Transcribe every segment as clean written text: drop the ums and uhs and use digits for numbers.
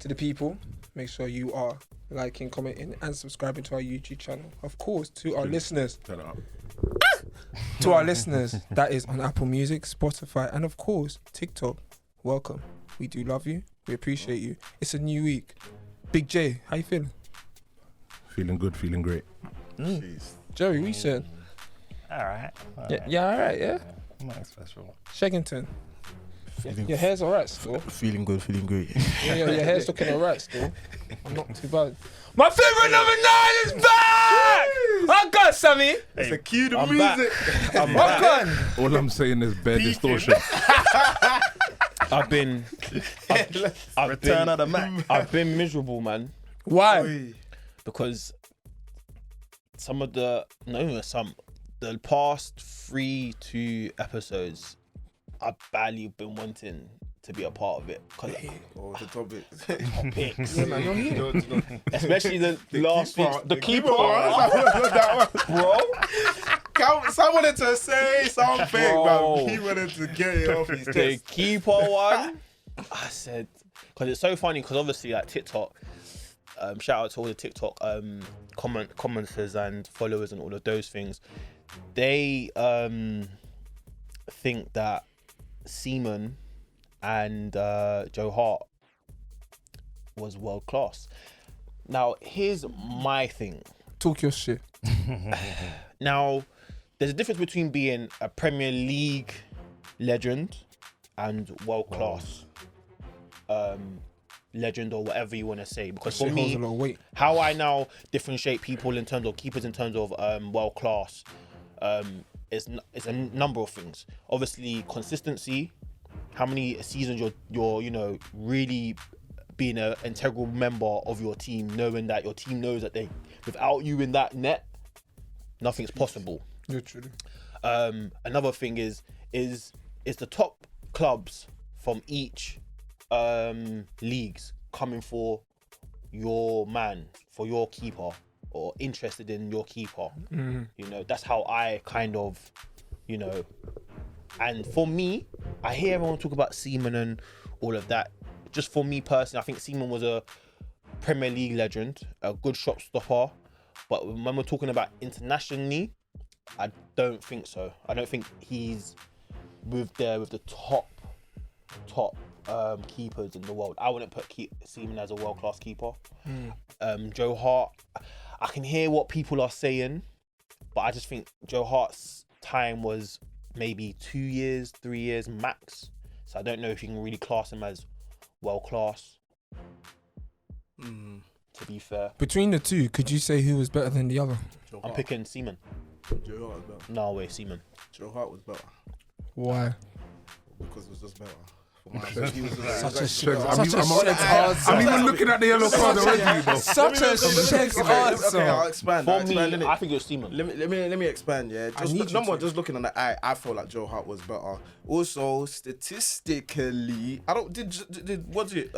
to the people, make sure you are liking, commenting, and subscribing to our YouTube channel. Of course, to our listeners, Turn it up. to our listeners, that is on Apple Music, Spotify, and of course, TikTok. Welcome. We do love you. We appreciate you. It's a new week. Big J, how you feeling? Feeling good, feeling great. Jerry, what you saying? All right. Yeah, all right, yeah? Nothing special. Shaggington. Your hair's all right still. Feeling good, feeling great. Yeah, your hair's looking all right still. I'm not too bad. My favourite number 9 is back! Oh God, Sammy! It's a cue to I'm music. I'm Oh back. God! All I'm saying is bare distortion. I've been Return of the Mac. I've been miserable, man, Why? because the past 3 episodes, I've barely been wanting to be a part of it. Cause Oh, the topic. topics, Yeah, man, you're here. especially the last keeper, week's, the the keeper, keeper. bro. Someone wanted to say something, Bro. but he wanted to get it off his The chest. keeper one, I said, because it's so funny. Because obviously, like TikTok, shout out to all the TikTok commenters and followers and all of those things. They think that Seaman and Joe Hart was world class. Now, here's my thing. Talk your shit. Now, there's a difference between being a Premier League legend and world class legend, or whatever you want to say. Because for Shit holds me, a lot of weight. how I now differentiate people in terms of keepers, in terms of world class, is a number of things. Obviously, consistency. How many seasons you're really being an integral member of your team, knowing that your team knows that without you in that net, nothing's possible. Literally. Another thing is the top clubs from each leagues coming for your man, for your keeper, or interested in your keeper. You know, that's how I kind of, and for me, I hear everyone talk about Seaman and all of that. Just for me personally, I think Seaman was a Premier League legend, a good shot stopper. But when we're talking about internationally, I don't think so. I don't think he's with the top keepers in the world. I wouldn't put Seaman as a world-class keeper. Joe Hart, I can hear what people are saying, but I just think Joe Hart's time was maybe 2 years, 3 years max. So I don't know if you can really class him as world-class. To be fair, Between the two, could you say who was better than the other? I'm picking Seaman. Joe Hart was better. No way, Seaman. Joe Hart was better Why? because it was just better. For my he was just Such a Shags, I'm even looking at the yellow card already, bro. Such a Shags Okay, answer. I'll expand. For I'll me, expand, innit? I think it was Seaman. Let me expand, yeah. I need Just you number to. just looking on the eye, I feel like Joe Hart was better. Also, statistically, I don't did what's it?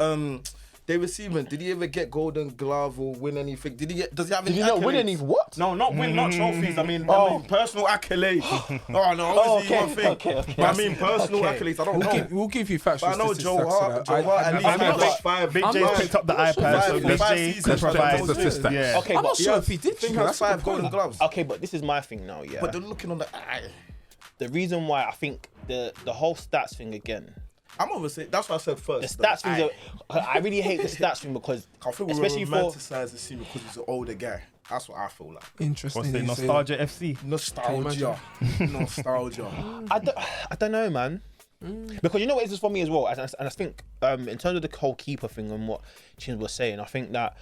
David Seaman, did he ever get Golden Glove or win anything? Does he have any? Did he not win accolades? any what? No, not win, not trophies. I mean personal accolades. Oh no, Oh, obviously okay, one thing. okay. But I mean personal accolades. I don't know. We'll give you factual But I know statistics Joe to Hart. that. Joe Hart at least I'm had not- like five. Big I'm J's not- picked up the iPad, so five Big J seasons, can provide. statistics. Yeah. Okay, I'm but not sure if he did. I think you know, has that's a 5 good Golden point. Gloves. okay, but this is my thing now, yeah. But they're looking on the eye. The reason why I think the whole stats thing again, I'm obviously that's what I said the first. stats thing, I really hate the stats thing because, I feel we especially for romanticize the scene because he's an older guy. That's what I feel like. Interesting. What's the you say Nostalgia FC? Nostalgia. Nostalgia. I don't know, man. Because you know what it is for me as well, and I think in terms of the whole keeper thing and what Chins was saying, I think that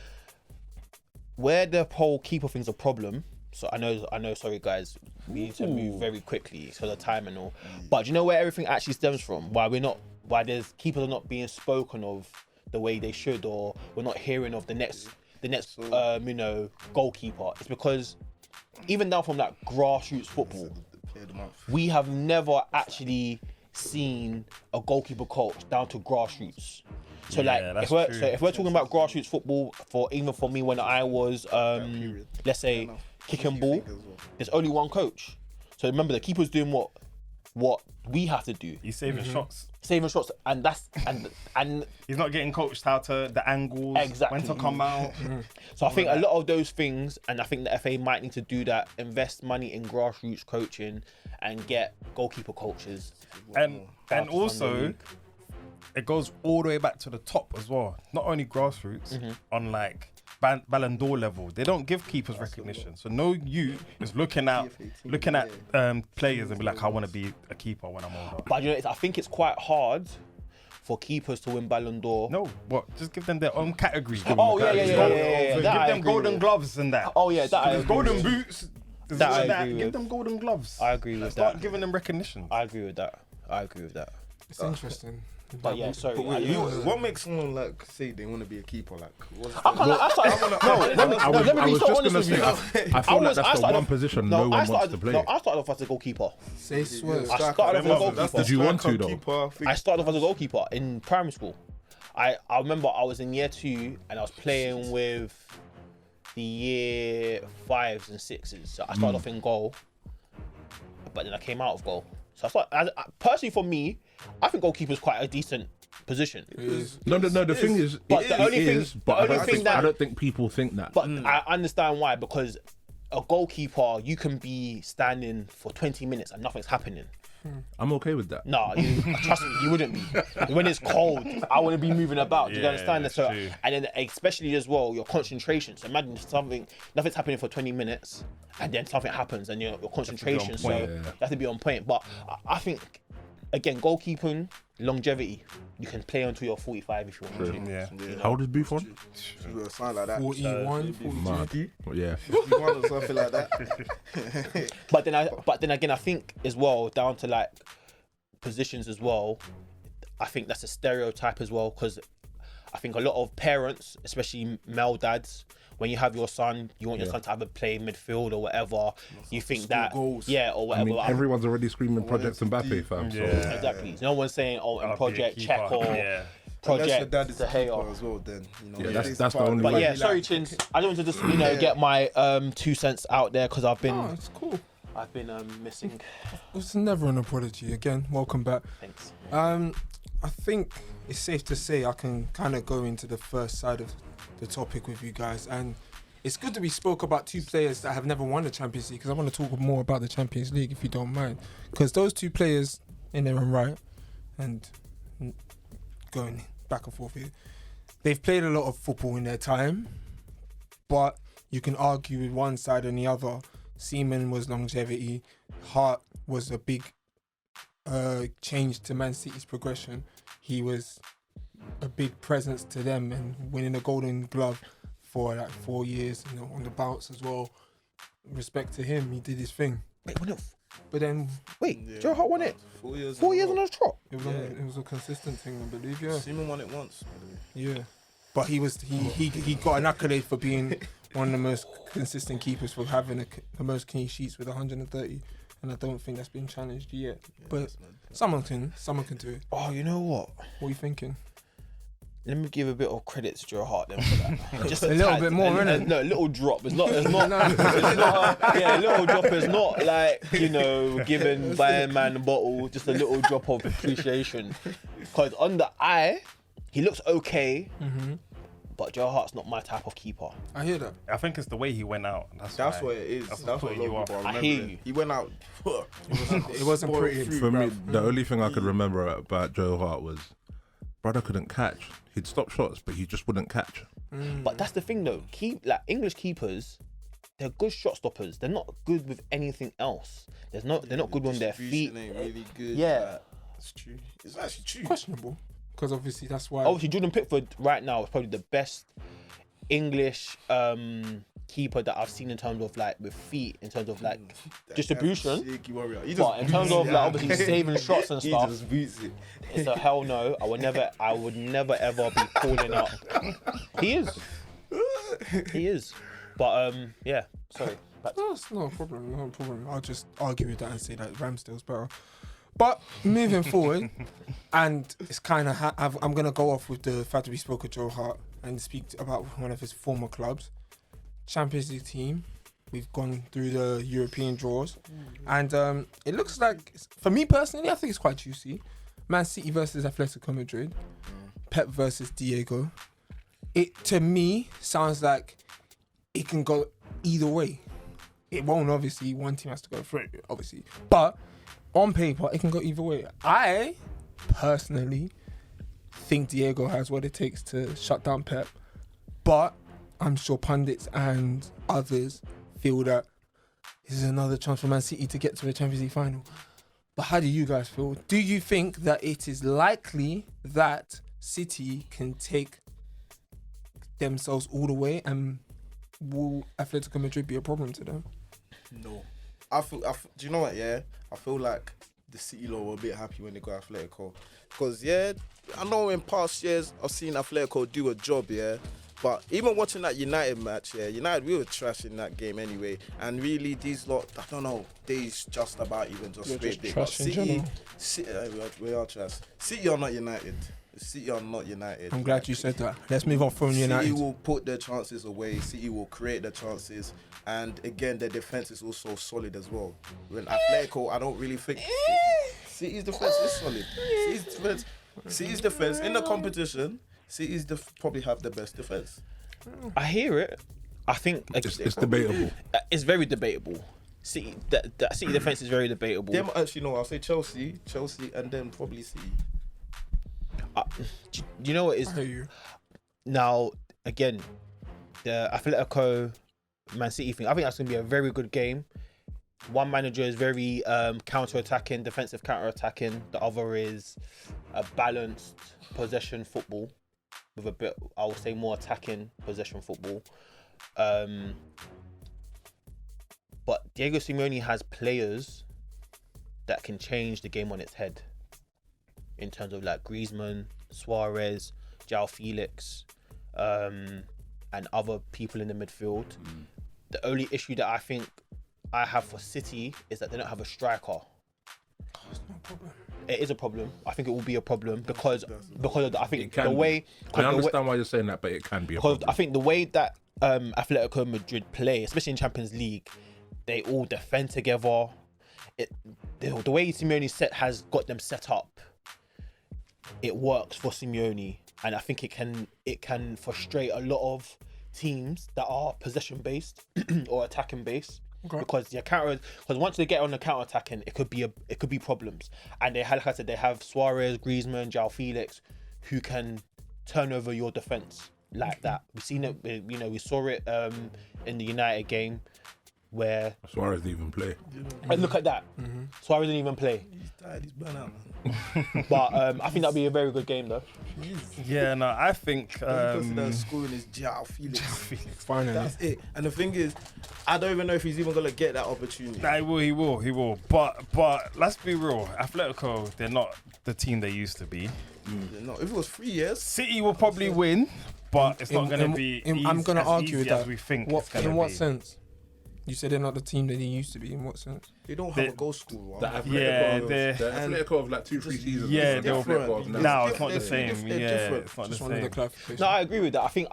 where the whole keeper thing's a problem. So I know. Sorry, guys, we need to move very quickly so the time and all. But do you know where everything actually stems from? Why there's keepers are not being spoken of the way they should, or we're not hearing of the next goalkeeper. It's because even down from that grassroots football, Player of the month. we have never actually seen a goalkeeper coach down to grassroots. So Yeah, like that's if we're talking about grassroots football, for me when I was let's say kicking ball, there's only one coach. So remember the keeper's doing what? what we have to do. He's saving shots. Saving shots, and that's and He's not getting coached how to the angles, Exactly. when to come out. so I think a lot of those things, and I think the FA might need to do that, invest money in grassroots coaching and get goalkeeper coaches. and Down to Sunday also League. it goes all the way back to the top as well. Not only grassroots, on like Ballon d'Or level, they don't give keepers recognition. So no youth is looking at players and be like, I want to be a keeper when I'm older. But you know, I think it's quite hard for keepers to win Ballon d'Or. No, what? Just give them their own category. Oh yeah. Give That I them agree golden with. gloves and that. Oh yeah, that I There's agree golden with. boots. There's That all I that. agree Give with. them golden gloves. I agree with Start that. giving them recognition. I agree with that. It's interesting. But yeah, sorry. But wait, you- what makes someone like say they want to be a keeper? Like, what's I can't. Let me I be was so just honest gonna with you. say, I feel like that's the one position no one wants to play. No, I started off as a goalkeeper. Say swear. I started off as a goalkeeper. Did you want to, though? I started off as a goalkeeper in primary school. I remember I was in year 2 and I was playing with the year 5s and 6s. So I started off in goal, but then I came out of goal. So personally for me, I think goalkeeper is quite a decent position. No. The thing is, But it the only thing- is, the but only thing that- I don't think people think that. But I understand why, because a goalkeeper, you can be standing for 20 minutes and nothing's happening. I'm okay with that. No, trust me, you wouldn't be. When it's cold, I want to be moving about. Do you Yeah, understand? that's So, true. and then especially as well, your concentration. So imagine nothing's happening for 20 minutes, and then something happens, and your concentration. So point. you have to be on point. But I think, again, goalkeeping, longevity. You can play until you're 45 if you want to. Yeah. How old is Buffon? Something like that. 41, 42. Mad. Well, yeah. 51 or something like that. But then again, I think as well, down to like positions as well, I think that's a stereotype as well, because I think a lot of parents, especially male dads, when you have your son, you want your son to either play midfield or whatever. You think that, goals. yeah, or I whatever. mean, everyone's already screaming Project it's Mbappe, deep. fam. So. Yeah. Exactly. No one's saying, oh, in I'll be a Project keeper. Check or Yeah. Unless your Project dad is De a keeper Gea. as well, then you know. Yeah, it is that's the part of only But way. yeah, sorry, Chins. I don't want to just get my 2 cents out there because I've Oh, been it's cool. missing. It's never an apology. Again, welcome back. Thanks. I think it's safe to say I can kind of go into the first side of the topic with you guys, and it's good that we spoke about 2 players that have never won the Champions League, because I want to talk more about the Champions League if you don't mind, because those 2 players in their own right, and going back and forth here, they've played a lot of football in their time, but you can argue with one side and the other. Seaman was longevity, Hart was a big change to Man City's progression. He was a big presence to them and winning a Golden Glove for like 4 years, you know, on the bounce as well. Respect to him, he did his thing. Wait, But then Joe Hart won it. 4 years. 4 years on a trot. it was a consistent thing, I believe. Yeah, Seaman won it once. By the way. yeah. But he got an accolade for being one of the most consistent keepers, for having the most clean sheets with 130, and I don't think that's been challenged yet. But someone can do it. Oh, you know what? What are you thinking? Let me give a bit of credit to Joe Hart then for that. Just A little bit more, innit? No, a little drop. It's not. It's not. A little drop is not like, you know, giving buying man a bottle. Just a little drop of appreciation. Because on the eye, he looks okay, but Joe Hart's not my type of keeper. I hear that. I think it's the way he went out. That's That's why. what it is. That's That's what putting you local off. bro. I hear you. He went out. It wasn't pretty. For me, the only thing I could remember about Joe Hart was brother couldn't catch. He'd stop shots, but he just wouldn't catch. But that's the thing though. English keepers, they're good shot stoppers. They're not good with anything else. They're not good on their feet. Distribution ain't really good. Yeah. It's true. It's actually true. Questionable, because obviously that's why. Obviously, Jordan Pickford right now is probably the best English keeper that I've seen in terms of like with feet, in terms of like distribution. Shaky warrior. He But in terms of like obviously saving shots and he stuff, just boots it. it's a hell no. I would never ever be calling up. He is. But yeah. Sorry. Back to- No, it's no problem. No problem. I'll just argue with that and say that Ramsdale's better. But moving forward, and it's kind of I'm gonna go off with the fact that we spoke of Joe Hart and speak about one of his former clubs, Champions League team, we've gone through the European draws, and it looks like, for me personally, I think it's quite juicy. Man City versus Atletico Madrid, Pep versus Diego. It, to me, sounds like it can go either way. It won't, obviously. One team has to go through it, obviously. But on paper, it can go either way. I personally think Diego has what it takes to shut down Pep. But I'm sure pundits and others feel that this is another chance for Man City to get to the Champions League final. But how do you guys feel? Do you think that it is likely that City can take themselves all the way, and will Atletico Madrid be a problem to them? No. I feel, do you know what, yeah? I feel like the City lot were a bit happy when they got Atletico. Because, yeah, I know in past years I've seen Atletico do a job, yeah? But even watching that United match, yeah, United, we were trash in that game anyway. And really, these lot, I don't know, they just about even just scraped it. But trash in general. City, we are trash. City are not United. City are not United. I'm glad you said that. Let's move on from United. City will put their chances away. City will create the chances. And again, their defense is also solid as well. When Atletico, I don't really think City's defense is solid. City's defense in the competition, City's probably have the best defense. I hear it. I think It's debatable. it's very debatable. City, that City defense is very debatable. Them actually, no, I'll say Chelsea, and then probably City. Do you know what is I hear you. now? Again, the Atletico Man City thing. I think that's gonna be a very good game. One manager is very counter-attacking, defensive counter-attacking. The other is a balanced possession football with a bit, I would say, more attacking possession football. But Diego Simeone has players that can change the game on its head. In terms of like Griezmann, Suarez, João Felix, and other people in the midfield. The only issue that I think I have for City is that they don't have a striker. It's no problem. It is a problem. I think it will be a problem because of the, I think It can the be. way. I understand why you're saying that, but it can be a Because problem. I think the way that Atletico Madrid play, especially in Champions League, they all defend together. The way Simeone has got them set up, it works for Simeone, and I think it can frustrate a lot of teams that are possession based or attacking based. Okay. Because once they get on the counter attacking, it could be problems. And they had, like I said, they have Suarez, Griezmann, João Felix, who can turn over your defense like that. We've seen it. We saw it in the United game where. Suarez didn't even play. And look at that. Suarez didn't even play. He's tired, he's burnt out, man. But I think that'll be a very good game though. Yeah, no, I think. The person that's scoring is João Felix. Finally. That's it. And the thing is, I don't even know if he's even gonna get that opportunity. Nah, he will. But let's be real. Atletico, they're not the team they used to be. No, if it was 3 years, City will probably win, but it's not going to be. I'm going to argue with as that. we think What, it's going to in be. what sense? You said they're not the team that they used to be. In what sense? they don't have They- a goal scorer. The Atletico, Yeah, the Atletico of like 2-3 seasons. Yeah, ago. they'll- Atletico of now. No, it's not the They're same. different. Yeah, They're it's not the Just wanted the same. clarification. No, I agree with that. I think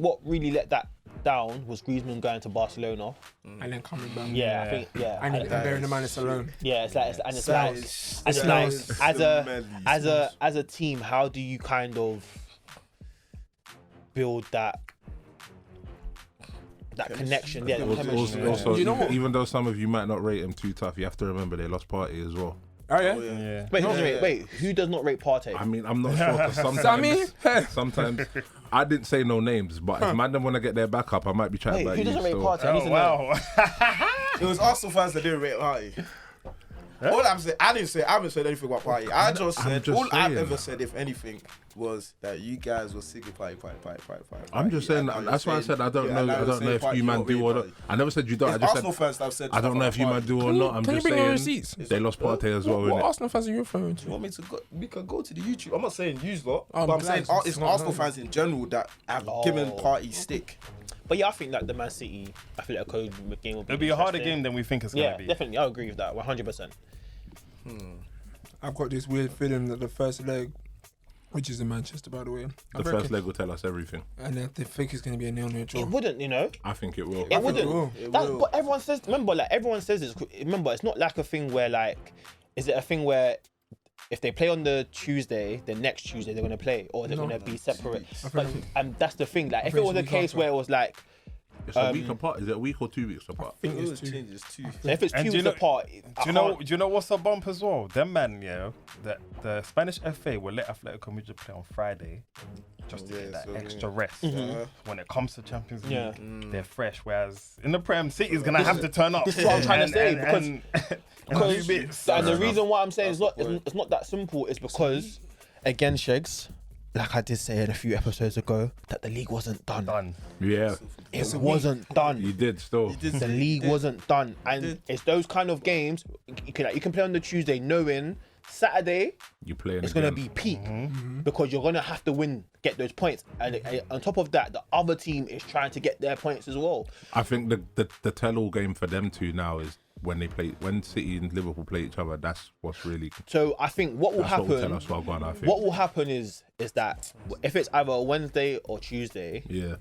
what really let that down was Griezmann going to Barcelona. And then coming back. Yeah, I think And bearing in mind it's alone. yeah, it's like as a team, how do you kind of build that connection? Yeah, the chemistry. Also, You know what? even though some of you might not rate him too tough, you have to remember they lost Party as well. Oh yeah. Yeah. Wait, who does not rate Partey? I mean, I'm not sure because Sammy? sometimes I didn't say no names, but if man them want to get their back up, I might be chatting Wait, about who you. doesn't rate So. Partey? I need to Oh, know. wow. It was Arsenal fans that didn't rate Party. All I'm saying, I haven't said anything about Party. I just I'm said, just all I've saying. ever said, if anything, was that you guys were singing Party. I'm just saying. That's why I said I don't know. I don't know if you man do or not. I never said you don't. I It's just Arsenal said fans that have said. I don't know if you man do or not. I'm Can you just bring your saying receipts? they lost Partey as well. What innit? Arsenal fans are you referring to? You want me to go? We can go to the YouTube. I'm not saying use lot, I'm but I'm glad saying it's it's not Arsenal known. fans in general that have given Party stick. But yeah, I think that the Man City, I feel like a game will be It'll be a harder interesting. game than we think it's going Yeah, to be. definitely. I agree with that 100%. I've got this weird feeling that the first leg which is in Manchester, by the way. The first leg will tell us everything. And I think it's going to be a 0-0 draw. It wouldn't, you know. I think it will. It wouldn't. will. But everyone says. Remember, like everyone says this. Remember, it's not like a thing where like, is it a thing where if they play on the Tuesday, the next Tuesday they're gonna play, or they're gonna be separate? But, and that's the thing. Like, if it was a case where it was like, It's a week apart. Is it a week or 2 weeks apart? I think It it's two. changes too. so if it's And 2 do you weeks know- apart, Do you know what's a bump as well? Them man, yeah, the Spanish FA will let Atletico Madrid play on Friday just to Yeah, get that so, extra rest. Yeah. When it comes to Champions League, Yeah. they're fresh. Whereas in the Prem, City's gonna have to turn up. This is what I'm trying to say, because- and Because, do bits. and the Fair reason why I'm saying That's it's not that simple is because, again, Shegs, like I did say in a few episodes ago, that the league wasn't done. Done. Yeah, It wasn't done. you did still. The league wasn't done, and it's those kind of games you can play on the Tuesday knowing Saturday You playing it's again. gonna be peak because you're gonna have to win, get those points, and on top of that, the other team is trying to get their points as well. I think the tell-all game for them two now is when City and Liverpool play each other. That's what's really. So I think what will That's what will tell happen. us what gone. I think. What will happen is that if it's either Wednesday or Tuesday, Yeah.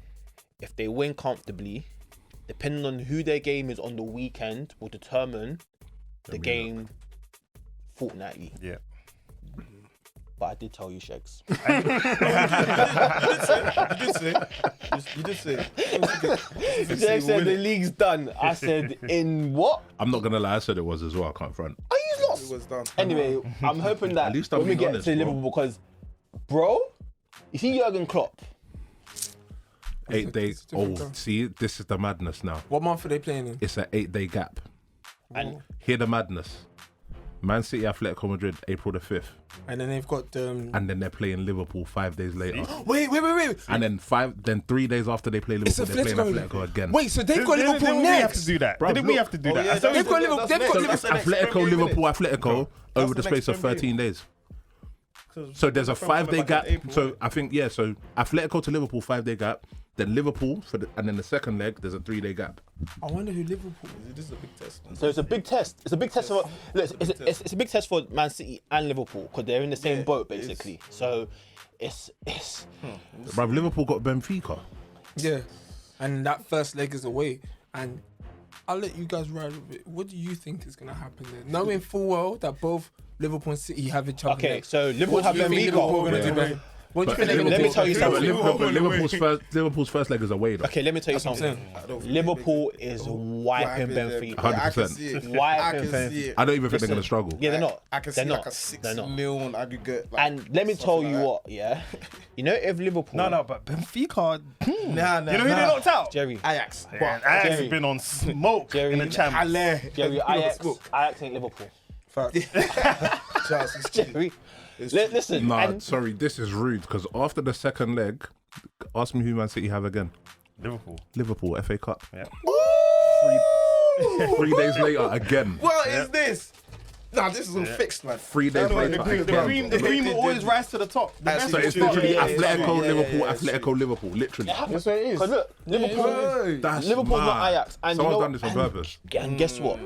if they win comfortably, depending on who their game is on the weekend, will determine the game fortnightly. Yeah. But I did tell you, Shegs. You did say. Shegs said the league's done. I said, in what? I'm not gonna lie. I said it was as well. I can't front. Are you It lost? was done. Anyway, I'm hoping that At least I'm when we being get honest, to bro. Liverpool, because, bro, you see Jurgen Klopp. 8 days. it's a different Oh, time. see, this is the madness now. What month are they playing in? It's an 8-day gap. And Hear the madness. Man City, Atletico Madrid, April the 5th, And then they've got and then they're playing Liverpool 5 days later. wait. And then 3 days after they play It's Liverpool, they're playing Atletico. Atletico again. Wait, so they've got Didn't Liverpool we have next. to do that? Bruv, Didn't we look. have to do that? yeah, I thought They've got Liverpool. They've got Liverpool. Atletico, Liverpool, Atletico over the space of 13 days. So there's a 5-day gap. So I think so Atletico to Liverpool 5-day gap. Then Liverpool and then the second leg there's a 3-day gap. I wonder who Liverpool. This is a big test. so it's a big test. It's a big test for look, it's a big test for Man City and Liverpool because they're in the same boat basically. So it's Bruv, Liverpool got Benfica. Yeah, and that first leg is away. And I'll let you guys ride with it. What do you think is gonna happen there? Knowing full well that both Liverpool and City have each other. okay. next. So Liverpool What have do you think Liverpool are Benfica. gonna do? Ben? What do you But think? Let me tell you something. Liverpool's first leg is away though. Okay, let me tell you That's what I'm something. saying. Liverpool is wiping Benfica. 100%. I can see it. Why I can can Benfica- see it. I don't even think Listen. they're gonna struggle. Yeah, they're not. I can They're see not. like a They're not. 6-0 on aggregate. Like, And let me tell something you like what, yeah. You know if Liverpool. No, but Benfica. Nah, You know who they knocked out? Jerry. Ajax. Yeah, Ajax Jerry. has been on smoke Jerry. in the Champions. Jerry, Ajax ain't Liverpool. Jerry. Listen. Nah, and sorry, this is rude because after the second leg, ask me who Man City have again. Liverpool. Liverpool FA Cup. Yeah. 3 days later again. What is this? Nah, this is all fixed, man. 3 days later again. The cream will always rise to the top. The best So will it's start- literally yeah, yeah, Atletico, yeah, Liverpool, yeah, Atletico, Liverpool. Literally. That's what it is. Because look, Liverpool. That's Liverpool's mad. not Ajax. And Someone's you know, done this on purpose. And guess what?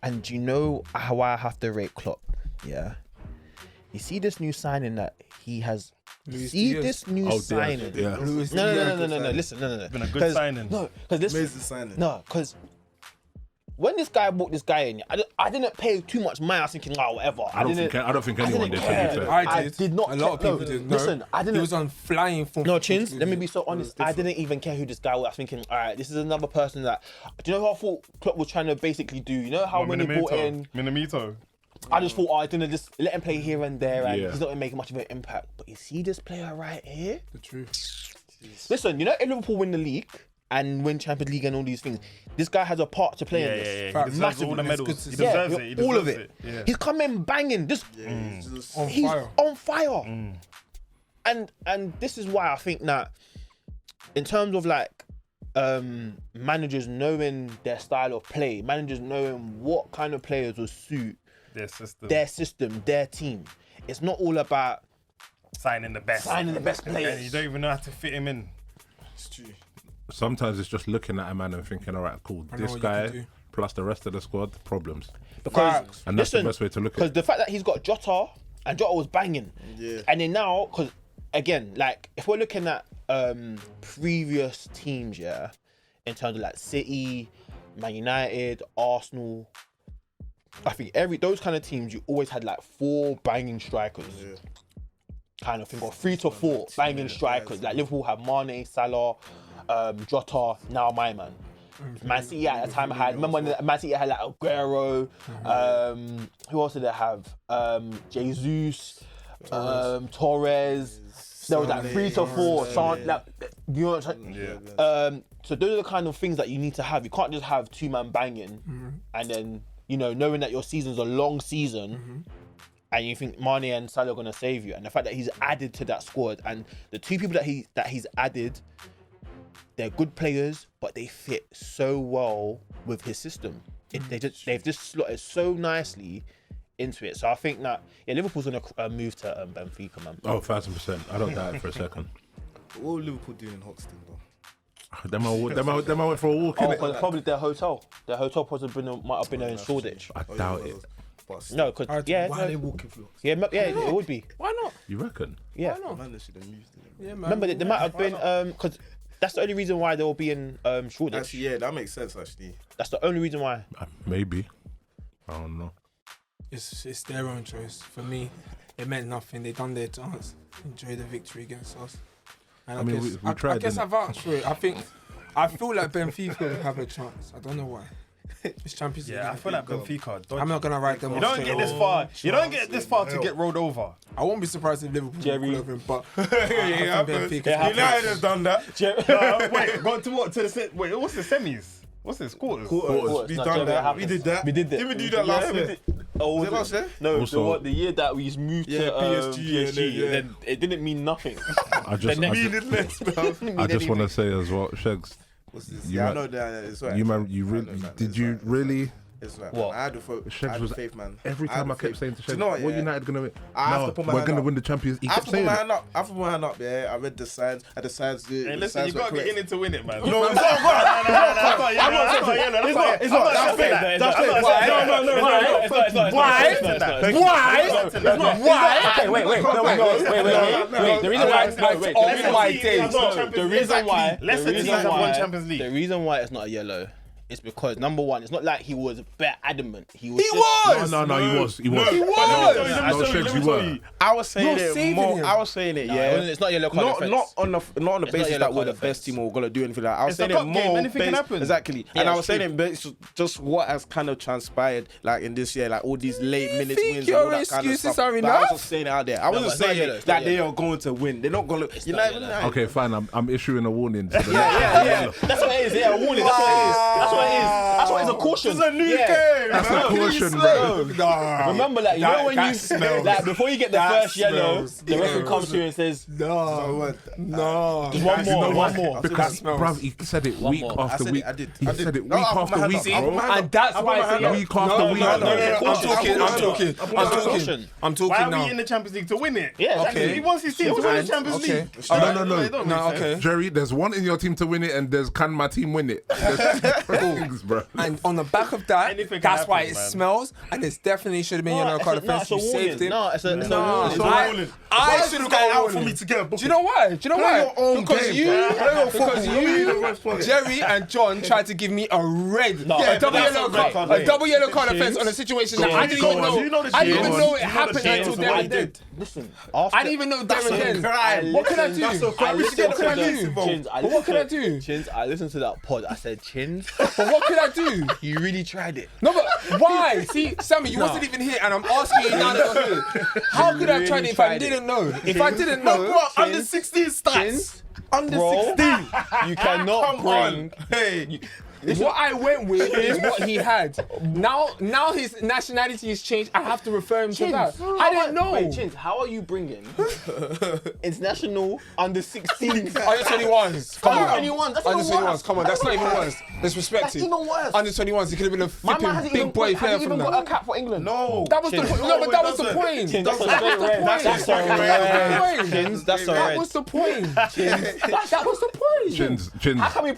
And do you know how I have to rate Klopp? Yeah. You see this new signing that he has. Luis See Diaz. this new Oh, signing. yeah. Luis No. Diaz. Listen, no. Been a good 'Cause- signing. No, because this. Amazing signing. No, because when this guy brought this guy in, I didn't pay too much mind. I was thinking, oh, whatever. I don't think anyone did. To be fair. I did. not. A lot of care. people No, did. No. Listen, I didn't. He was on flying form. No, Chins, let me be so honest. I didn't even care who this guy was. I was thinking, all right, this is another person that. Do you know what I thought Klopp was trying to basically do? You know how when he brought in, Minamito. I just thought, oh, I didn't just let him play here and there, and Yeah. he's not gonna make much of an impact. But you see this player right here? The truth. Listen, you know, if Liverpool win the league and win Champions League and all these things, this guy has a part to play in this. He Fact. deserves Massive, all the and it's medals. good to He see. deserves it. He all of deserves it. Yeah. He's coming banging. This On he's fire. on fire. And this is why I think that in terms of like managers knowing their style of play, managers knowing what kind of players will suit Their system. their system, their team. It's not all about Signing the best. signing the best And you players. don't even know how to fit him in. It's true. Sometimes it's just looking at a man and thinking, all right, cool. I know This what you guy can do. plus the rest of the squad, problems. Because And that's listen, the best way to look at because it. the fact that he's got Jota and Jota was banging, Yeah. and then now because again, like if we're looking at previous teams, yeah, in terms of like City, Man United, Arsenal, I think those kind of teams, you always had like 4 banging strikers. Yeah. Kind of thing, or 3 to 4 banging strikers. Like Liverpool have Mane, Salah, Jota, now my man. Man City at the time had, remember when Man City had like Aguero, who else did they have? Jesus, Torres. There was like 3 to 4. You know what I'm saying? So those are the kind of things that you need to have. You can't just have 2-man banging and then, you know, knowing that your season's a long season and you think Mane and Salah are going to save you. And the fact that he's added to that squad, and the 2 people that he's added, they're good players, but they fit so well with his system. They've just slotted so nicely into it. So I think that Liverpool's gonna move to Benfica, man. Oh, 1,000%. I don't doubt it for a second. What will Liverpool doing in Hoxton though? Them I went for a walk. Oh, because probably their hotel. Their hotel might have been in Shoreditch. I doubt it. No, because Why are they walking for? yeah, it would be. Why not? You reckon? Yeah. Why not? Man, they should have moved it. Yeah, man. Remember, they might have been because that's the only reason why they'll be in Shoreditch. Actually, yeah, that makes sense. Actually, That's the only reason why. Maybe. I don't know. It's their own choice. For me, it meant nothing. They done their chance. Enjoy the victory against us. And I mean, we tried, I guess didn't I vouched for it. I feel like Benfica will have a chance. I don't know why. It's Champions League. Yeah, I feel like Benfica. I'm not gonna write them You off. don't straight get away. this far. You don't get this far to get rolled over. I won't be surprised if Liverpool pull over him, but I think Benfica. United has done that. Wait, go to what? To the wait, what's the semis? What's this? Quarters? Quarters. We No, done Jerry, it that. happens. We did that. We did that. Didn't we do that last year? Oh, Was it last year? No, Also- the year that we moved Yeah, to PSG, PSG, then it didn't mean nothing. I just want to say as well, Shegs. What's this? You Yeah, I man- know that. It's right. You man, I you know really that. did It's you right. really? It's right. What? Man. I had Shegs was faith, man. every time I had kept faith. saying to Do you Shegs, know what, "What yeah? United gonna win? I have No, to put my we're hand gonna up. win the Champions." He I have kept to put saying my it. hand up. I have to put my hand up. Yeah, I read the signs. And the signs. Hey, listen, you gotta get in it to win it, man. No, it's not. That's not yellow. It's not. That's fair. That's fair. No. Why? Okay, wait. The reason why it's not a yellow is because number one, it's not like he was bare adamant. He was. No, he was. He was. No, Shegs, you were. I was saying You're it saving more. him. I was saying it. Yeah. It's not yellow card offense. Not on the basis yellow that we're card the offense. best team or gonna do anything like that. I was It's a saying it cup game, more anything can based happen. exactly, Yeah, and I was it's saying true. it based just what has kind of transpired like in this year, like all these late minutes think wins. your and all that kind of excuses stuff. are But I was enough? just saying it out there. I wasn't but it's not saying yellow, it's not that they yellow. are going to win. They're not gonna. You not know. yellow. Okay, fine. I'm issuing a warning. Yeah. That's what it is. Yeah, a warning. That's what it is. That's what it is. A caution. It's a new game. That's a caution, bro. Remember, like, you know when that smells. like before you get the That first yellow, smells. the referee Yeah. comes to you and says, No. one more. Because, smells. bruv, he said it week more. after I said week. it, I did. He I did. said it No, week I put my after hand week, up. I put bro. my hand and that's I put why my I hand say up. Week after week. I'm talking Why are now. we in the Champions League to win it? Yeah, exactly. Okay. He wants his team to win the Champions Okay. League. No. Okay. Jerry, there's one in your team to win it, and there's can my team win it? There's things, bro. And on the back of that, Anything can that's why happen, it man. smells, and it's definitely should have been yellow card offense. You saved him. No, it's a No, warning. I should have got out for me to get. Do you know why? Do you know why? your own Because game, because you, Jerry and John tried to give me a red, No, a double that's yellow not card, right. a double yellow card offense on a situation that I didn't even know. I didn't even know it happened until Darren did. Listen, I didn't even know Darren did. What can I do? That's so What can I do? Chins, But what can I do? Chins, I listened to that pod. I said, Chins, But what can I do? you really tried it. No, but why? See, Sammy, you wasn't even here, and I'm asking you now that you're here. How could I try it if I didn't know? If I didn't know, Under 16 stats. Chins, Under bro, 16. you cannot bring. Hey. what I went with is what he had. Now his nationality has changed. I have to refer him to that. I didn't know. Wait, Chins, how are you bringing international under 16? Under 21s. Come on. 21s, that's Under even 21s. worse. Come on. That's not even worse. Disrespect That's it. even worse. Under 21s. He could have been a My man flipping hasn't big even boy got, player hasn't from even got that. a cap for England. No. That was the point. No, but that was the point. Chins, that's That was the point. That's so red. Chins, that's so That red. was the point. That was the point. Chins. How can we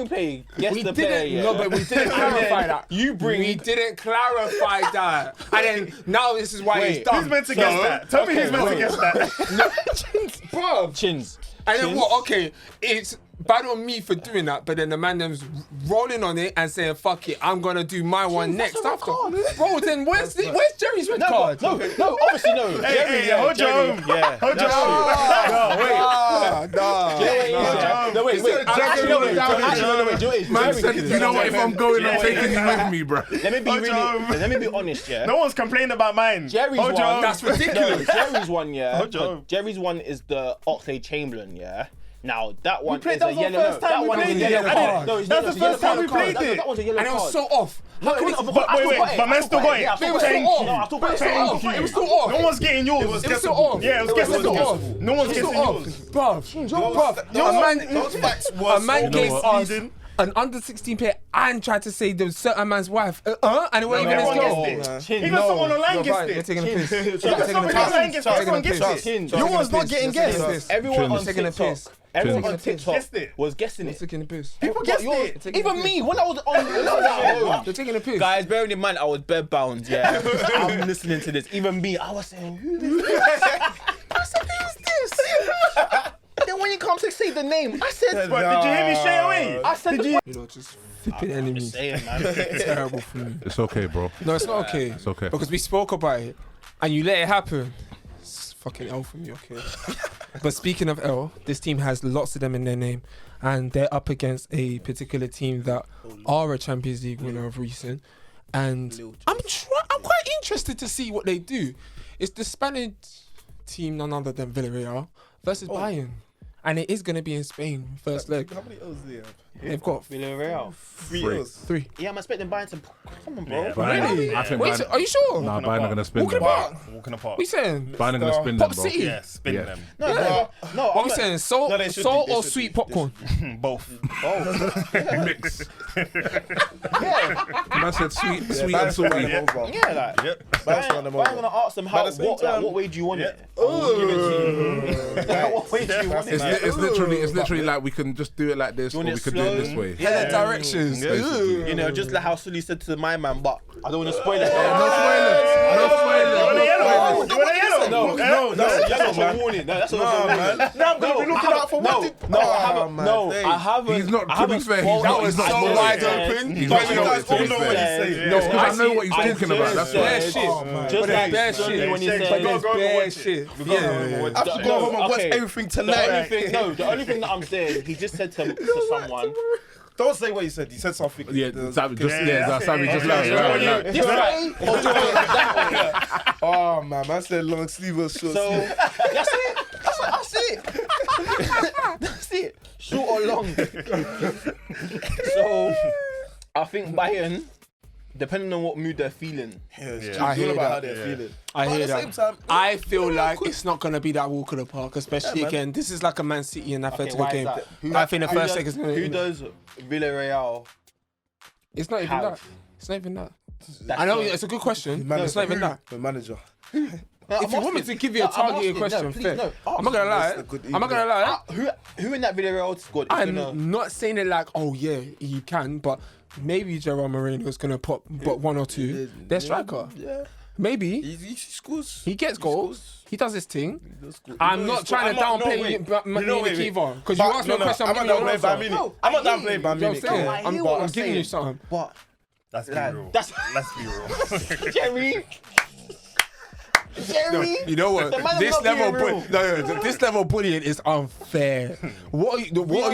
play What that's the player. Yeah. No, but we didn't clarify that. We didn't clarify that. And then now this is why it's done. Who's meant to guess that? Tell me who's meant to guess that. Bro. Chins. And then what? Okay, it's bad on me for doing that, but then the man them's rolling on it and saying, "Fuck it, I'm gonna do my one next after." Bro, then where's Jerry's red card? No, obviously no. Hey, hold your own. Yeah. Hold your own. No, wait. Man said, you know what? If I'm going, I'm taking you with me, bro. Let me be honest, yeah. No one's complaining about mine. Jerry's Hold one. your own. That's ridiculous. Jerry's one, yeah. Hold your own. Jerry's one is the Oxlade-Chamberlain, yeah. Now that one played- is that a was the yellow. first time That we one is played a it. yellow I card. didn't- No, it's that's yellow- the first time we yellow card. played it. That was a yellow And it was card. so off. How can it? Wait, my man still got it. Yeah, I still got it. Thank No, you. I still got it. Thank you. It was still off. No one's getting yours. It was still off. Yeah, it was It was guessable. still off. No one's It's guessing still yours. Bruv, Those facts were a man so gave us misleading. an under 16 player and tried to say there was certain man's wife. And it wasn't even everyone his guessed girl. it. Even someone online guessed You're it. taking a piss. You're Even taking a someone piss. online guessed it. Everyone guessed it. Your one's not getting guessed. Everyone on Taking a TikTok. piss. Everyone Taking on a piss. TikTok Guessed it. was guessing You're it. taking a piss. People guessed it. Taking a Even piss. me, when I was at home. You're taking a piss. Guys, bearing in mind I was bedbound, yeah. I'm listening to this. Even me, I was saying, who is this? I said, who's this? Then when you come to say the name, I said, But did you hear me straight away? I said, You know, just flipping enemies. saying, man. Terrible for me. It's okay, bro. No, it's not okay. It's okay. Because we spoke about it and you let it happen. It's fucking L for me, okay? But speaking of L, this team has lots of them in their name and they're up against a particular team that are a Champions League winner of recent. And I'm quite interested to see what they do. It's the Spanish team, none other than Villarreal, versus Bayern. And it is going to be in Spain, first leg. How many O's do they have? They've got Villarreal. 3 O's. 3. Yeah, I'm expecting Bayern to. Come on, bro. Yeah, Really? I think Wait, Bayern, are you sure? nah, Bayern are gonna spin Walking them. apart. Walking apart. What are you saying? Bayern are gonna spin Pop them, bro. City. Yeah, spin Yeah. them. No, What are we saying? Salt, No, they should salt be, they or should sweet be. popcorn? Both. Mix. Yeah, Man said sweet and salty. yeah, like. Yep. Bayern gonna ask them how. But at the same What time- way do you want it? What way do you want it? It's literally like we can just do it like this, or want we it could do it slow? this way. Yeah, the directions. You know, just like how Sully said to my man, but I don't want to spoil it. No spoilers. No spoilers. You want a yellow? You want a yellow? No, that's a warning. No, that's a warning. No, I'm gonna be looking out for what did. I haven't. He's not. I To be haven't fair, spoiled That it. was so I wide said- open. He's But not you know guys what all know what he's said. saying. No, because I know what he's talking about. That's Bare why. shit. Just like Bare Sully shit. when he Shake, said. go, go, Bare watch it. shit. I have to go home and watch everything tonight. The only thing that I'm saying, he just said to someone. Don't say what he said. He said something. Yeah, Sammy, just Yeah, Sammy, just yeah, loud. yeah. This way or do it that way. Oh man, I said long sleeve or short So sleeve. that's it. That's it. That's it. Short or long. So I think Bayern, depending on what mood they're feeling. It's I all hear about that. how they're feeling. I But hear at the that. same time, I feel like it's not going to be that walk of the park, especially man. again. This is like a Man City and Okay, Atletico why is game. that? I think the first leg is going Who to. does Villarreal It's not even have? that. It's not even that. That's I know not- it's a good question. manager. It's not even that. The manager. No, If you want me to give you a targeted question, fair. I'm not gonna lie. That's a good I'm not gonna lie. Who in that Villarreal squad is gonna? I'm not saying it like, oh yeah, you can, but maybe Gerard Moreno's gonna pop but one or two. Their striker. Yeah. Maybe. He scores. He gets goals. scores. He does his thing. He does score. I'm You know not he trying to scored. downplay Munich either. Because you But- asked me a question, I'm not downplaying Bayern Munich. No, I'm not I hear downplaying you. Bayern Munich. I'm saying, I hear I'm what you're giving you saying. something. But Let's be Like, real. that's- Let's be real. Jerry. Jerry. You know what? The man is This not level, being real. this level bullying is unfair. What are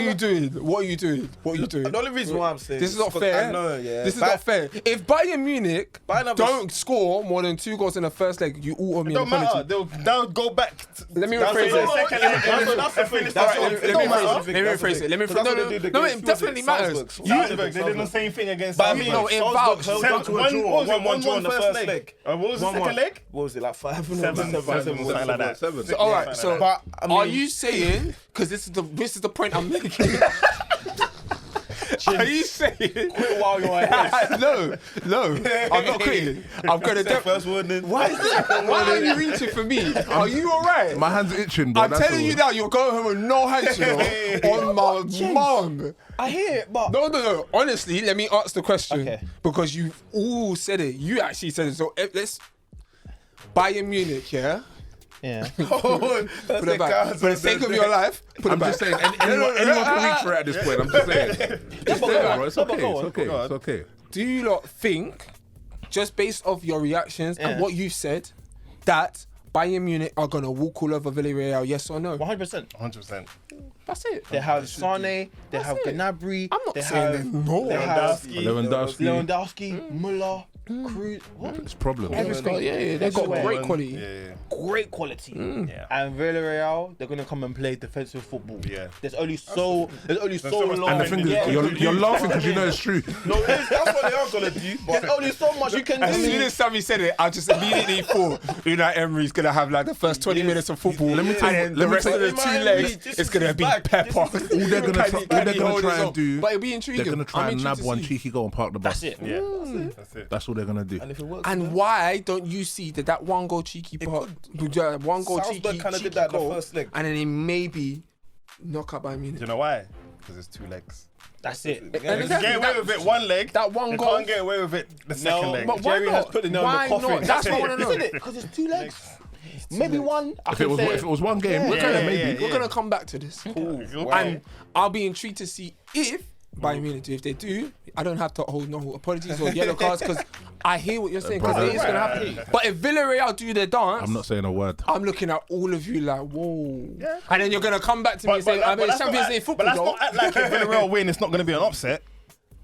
you doing? What are you doing? The only reason why I'm saying This is not because fair. I know, yeah. This is not fair. If Bayern Munich Bayern have don't score more than 2 goals in the first leg, you all owe me an Don't matter. apology. They'll go back. Let me They'll rephrase say it. the second leg. That's the thing. That's Let me rephrase it. No, it definitely matters. Salzburg, they did the same thing against But I Salzburg. mean, No, it Salzburg vouched. held on to a draw. What was it? 1-1 1-1 first leg. What was the second leg? What was it, like 5? Seven, something like that. Seven. All right. So, But, I are mean- you saying? Because this is the point I'm making. Are you saying? Quit while you're ahead. No, I'm not quitting. I'm gonna do. First warning. Why are you reaching for me? Are you alright? My hands are itching, bro. I'm that's telling all. you now, you're going home with no hands, you know, on my mum. I hear it, but No. Honestly, let me ask the question Okay. because you all said it. You actually said it. So let's Bayern Munich, yeah. yeah. Put it back. For the sake of your life, put I'm it back. just saying, anyone can reach for it at this point. I'm just saying. Just say it, bro. It's okay. go on, It's okay. go on. It's okay. Do you not think, just based off your reactions and what you've said, that Bayern Munich are gonna walk all over Villarreal? Yes or no? 100%. 100%. That's it. They have Sane, they have it. Gnabry. I'm not they saying have, they're not. They have Lewandowski. Lewandowski, Muller, Cruz. What? It's problems. Yeah, they've got great quality. Yeah. Great quality. Yeah. And Villarreal, they're gonna come and play defensive football. Yeah. There's only so much long. And the thing is, Yeah. you're laughing because you know it's true. No, that's what they are gonna do. There's only so much you can As soon do. as Sammy said it, I just immediately thought Unai Emery's gonna have like the first 20 minutes of football, Let me tell you- and let the me rest tell of the you- two Unai legs Emery, this it's is gonna his be bag. pepper. All they're gonna try and do, But it'll be intriguing. they're gonna try I'm and nab intrigued to one see. cheeky goal and park the bus. That's it. Yeah. That's it. That's all they're gonna do. And if it works, And why don't you see that one goal cheeky part, one goal Salzburg cheeky, kinda did cheeky that in the goal, first leg. and then it maybe knock out by Do Munich. you know why? Because it's 2 legs. That's it. And They can exactly get away with it one leg. that one they goal- can't get away with it the second leg. But why Jerry not? has put the nail in the Why coffin. not? That's what I want to Isn't know. it? Because it's 2 legs. Maybe one. I If can it was say if it was one game, We're okay, gonna, maybe. we're gonna come back to this. Cool. And I'll be intrigued to see if Bayern Munich do. If they do, I don't have to hold no apologies or yellow cards because I hear what you're saying because Brother. it is gonna happen. But if Villarreal do their dance, I'm not saying a word. I'm looking at all of you like, whoa. And then you're gonna come back to me and say, I mean, it's Champions League But football. let's though. not act like if Villarreal win, it's not going to be an upset.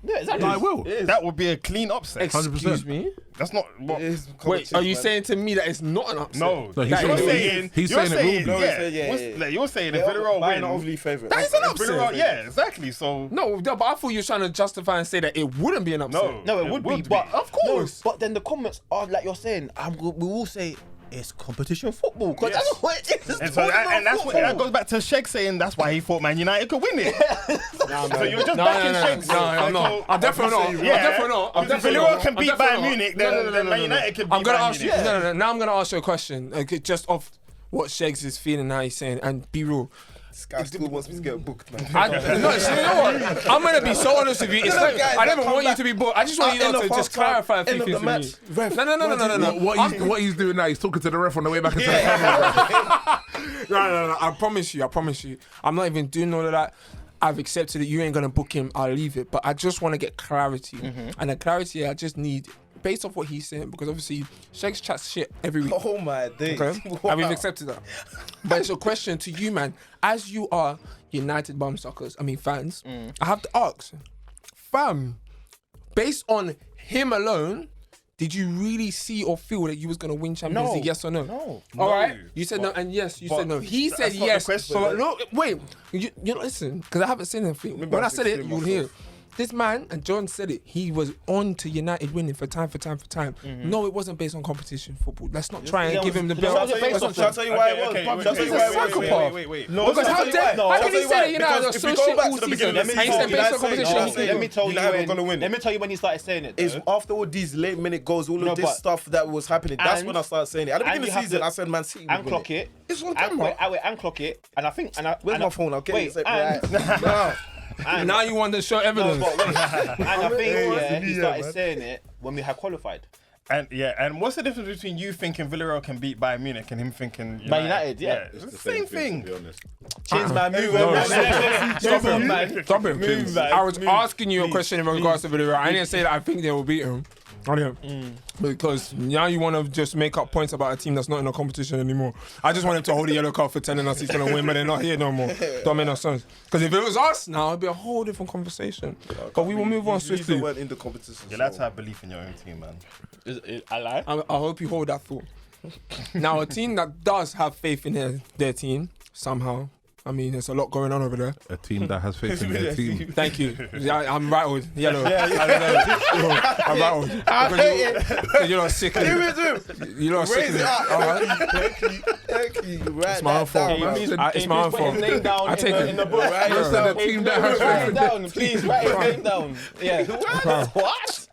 Yeah, exactly. I will. That would be a clean upset. 100%. Excuse me. That's not what. Wait, are you saying to me that it's not an upset? No, No, he's you're saying it will. saying He's you're saying it will be. yeah. No, he said, yeah, What's- yeah. like, you're saying if Villarreal Bayern win, are obviously favourite. That is an if upset. Villarreal, yeah, exactly. So No, but I thought you were trying to justify and say that it wouldn't be an upset. no, No, it would be, but Of course. No, but then the comments are like you're saying. We will say it's competition football because Yes. that's what it is. And, so, and that's what that goes back to Sheg saying that's why he thought Man United could win it. So you're just backing Sheg. No, I'm not. I'm definitely not. I'm Yeah. definitely not. I'm If definitely Villarreal not. can beat I'm definitely Bayern not. Munich, No, then Man United can beat I'm gonna Bayern ask you. Munich. No. Now I'm gonna ask you a question, just off what Shegs is feeling, how he's saying, and be real. This guy still wants me to get booked, man. No, you know what? I'm gonna be so honest with you. It's not, guys I that never come want you back to be booked. I just want you end to of just half-time, clarify a few end of things the with match. me. Ref, No. What he's doing now, he's talking to the ref on the way back into the camera. No. I promise you. I'm not even doing all of that. I've accepted it. You ain't gonna book him. I'll leave it. But I just want to get clarity, and the clarity I just need based off what he's saying because obviously Shegs chats shit every week. Oh my days. Okay? Wow. And we've accepted that. But it's a question to you, man. As you are United fans, I have to ask, fam, based on him alone, did you really see or feel that you was going to win Champions No. League, yes or no? No. All right. No. You said no, and yes, you but said no. He that's said not the yes. question. So, no, wait. You listen, because I haven't seen anything. When I said it, you'll hear it. This man, and John said it, he was on to United winning for time. No, it wasn't based on competition football. Let's not try and Yeah, give him the but belt. that's what Let's it not Shall I try- tell you why it was? Okay, Shall I tell you He's a why it was? psychopath. Wait. No, Because I'll how tell you dare- why. how I'll can tell he you say why. that United Because are if so we go shit back all to the season? beginning, let me And he tell said you, based on let competition, me he tell can Let me tell you United were when. gonna win. Let me tell you when he started saying it. Is though. after all these late minute goals, all No, of this but- stuff that was happening. That's And- when I started saying it. At the and beginning of you the have season, to- I said Man City. and would win clock it. It's on And camera. and clock it. And I think. Where's my phone? I'll get wait, it. and- Right. Now. and- Now you want to show No, evidence. but wait. And I think Hey, he yeah, started man. saying it when we had qualified. And what's the difference between you thinking Villarreal can beat Bayern Munich and him thinking Man United, yeah. It's the same thing. Change man, move No, on. Stop him, man. Stop him. Move, man. I was Move. asking you a question in regards to Villarreal. I didn't say that I think they will beat him. I didn't. Because now you want to just make up points about a team that's not in a competition anymore. I just want him to hold a yellow card for telling us he's going to win, but they're not here no more. Don't make no sense. Because if it was us now, it'd be a whole different conversation. But we will move on swiftly. weren't in the competition. You're allowed to have belief in your own team, man. I lie. I hope you hold that thought. Now, a team that does have faith in their team, somehow, I mean, there's a lot going on over there. A team that has faith in their team. Thank you. Yeah, I'm rattled. Yellow. I don't know. I'm rattled. Because you're not sick. You're not sick. Raise it up. All right. Thank you. Right. It's my own fault. It's my own fault. Name down I take it. in the book. Right. Listen, a team that has Write faith it in down, please. Write his name down. Yeah. What?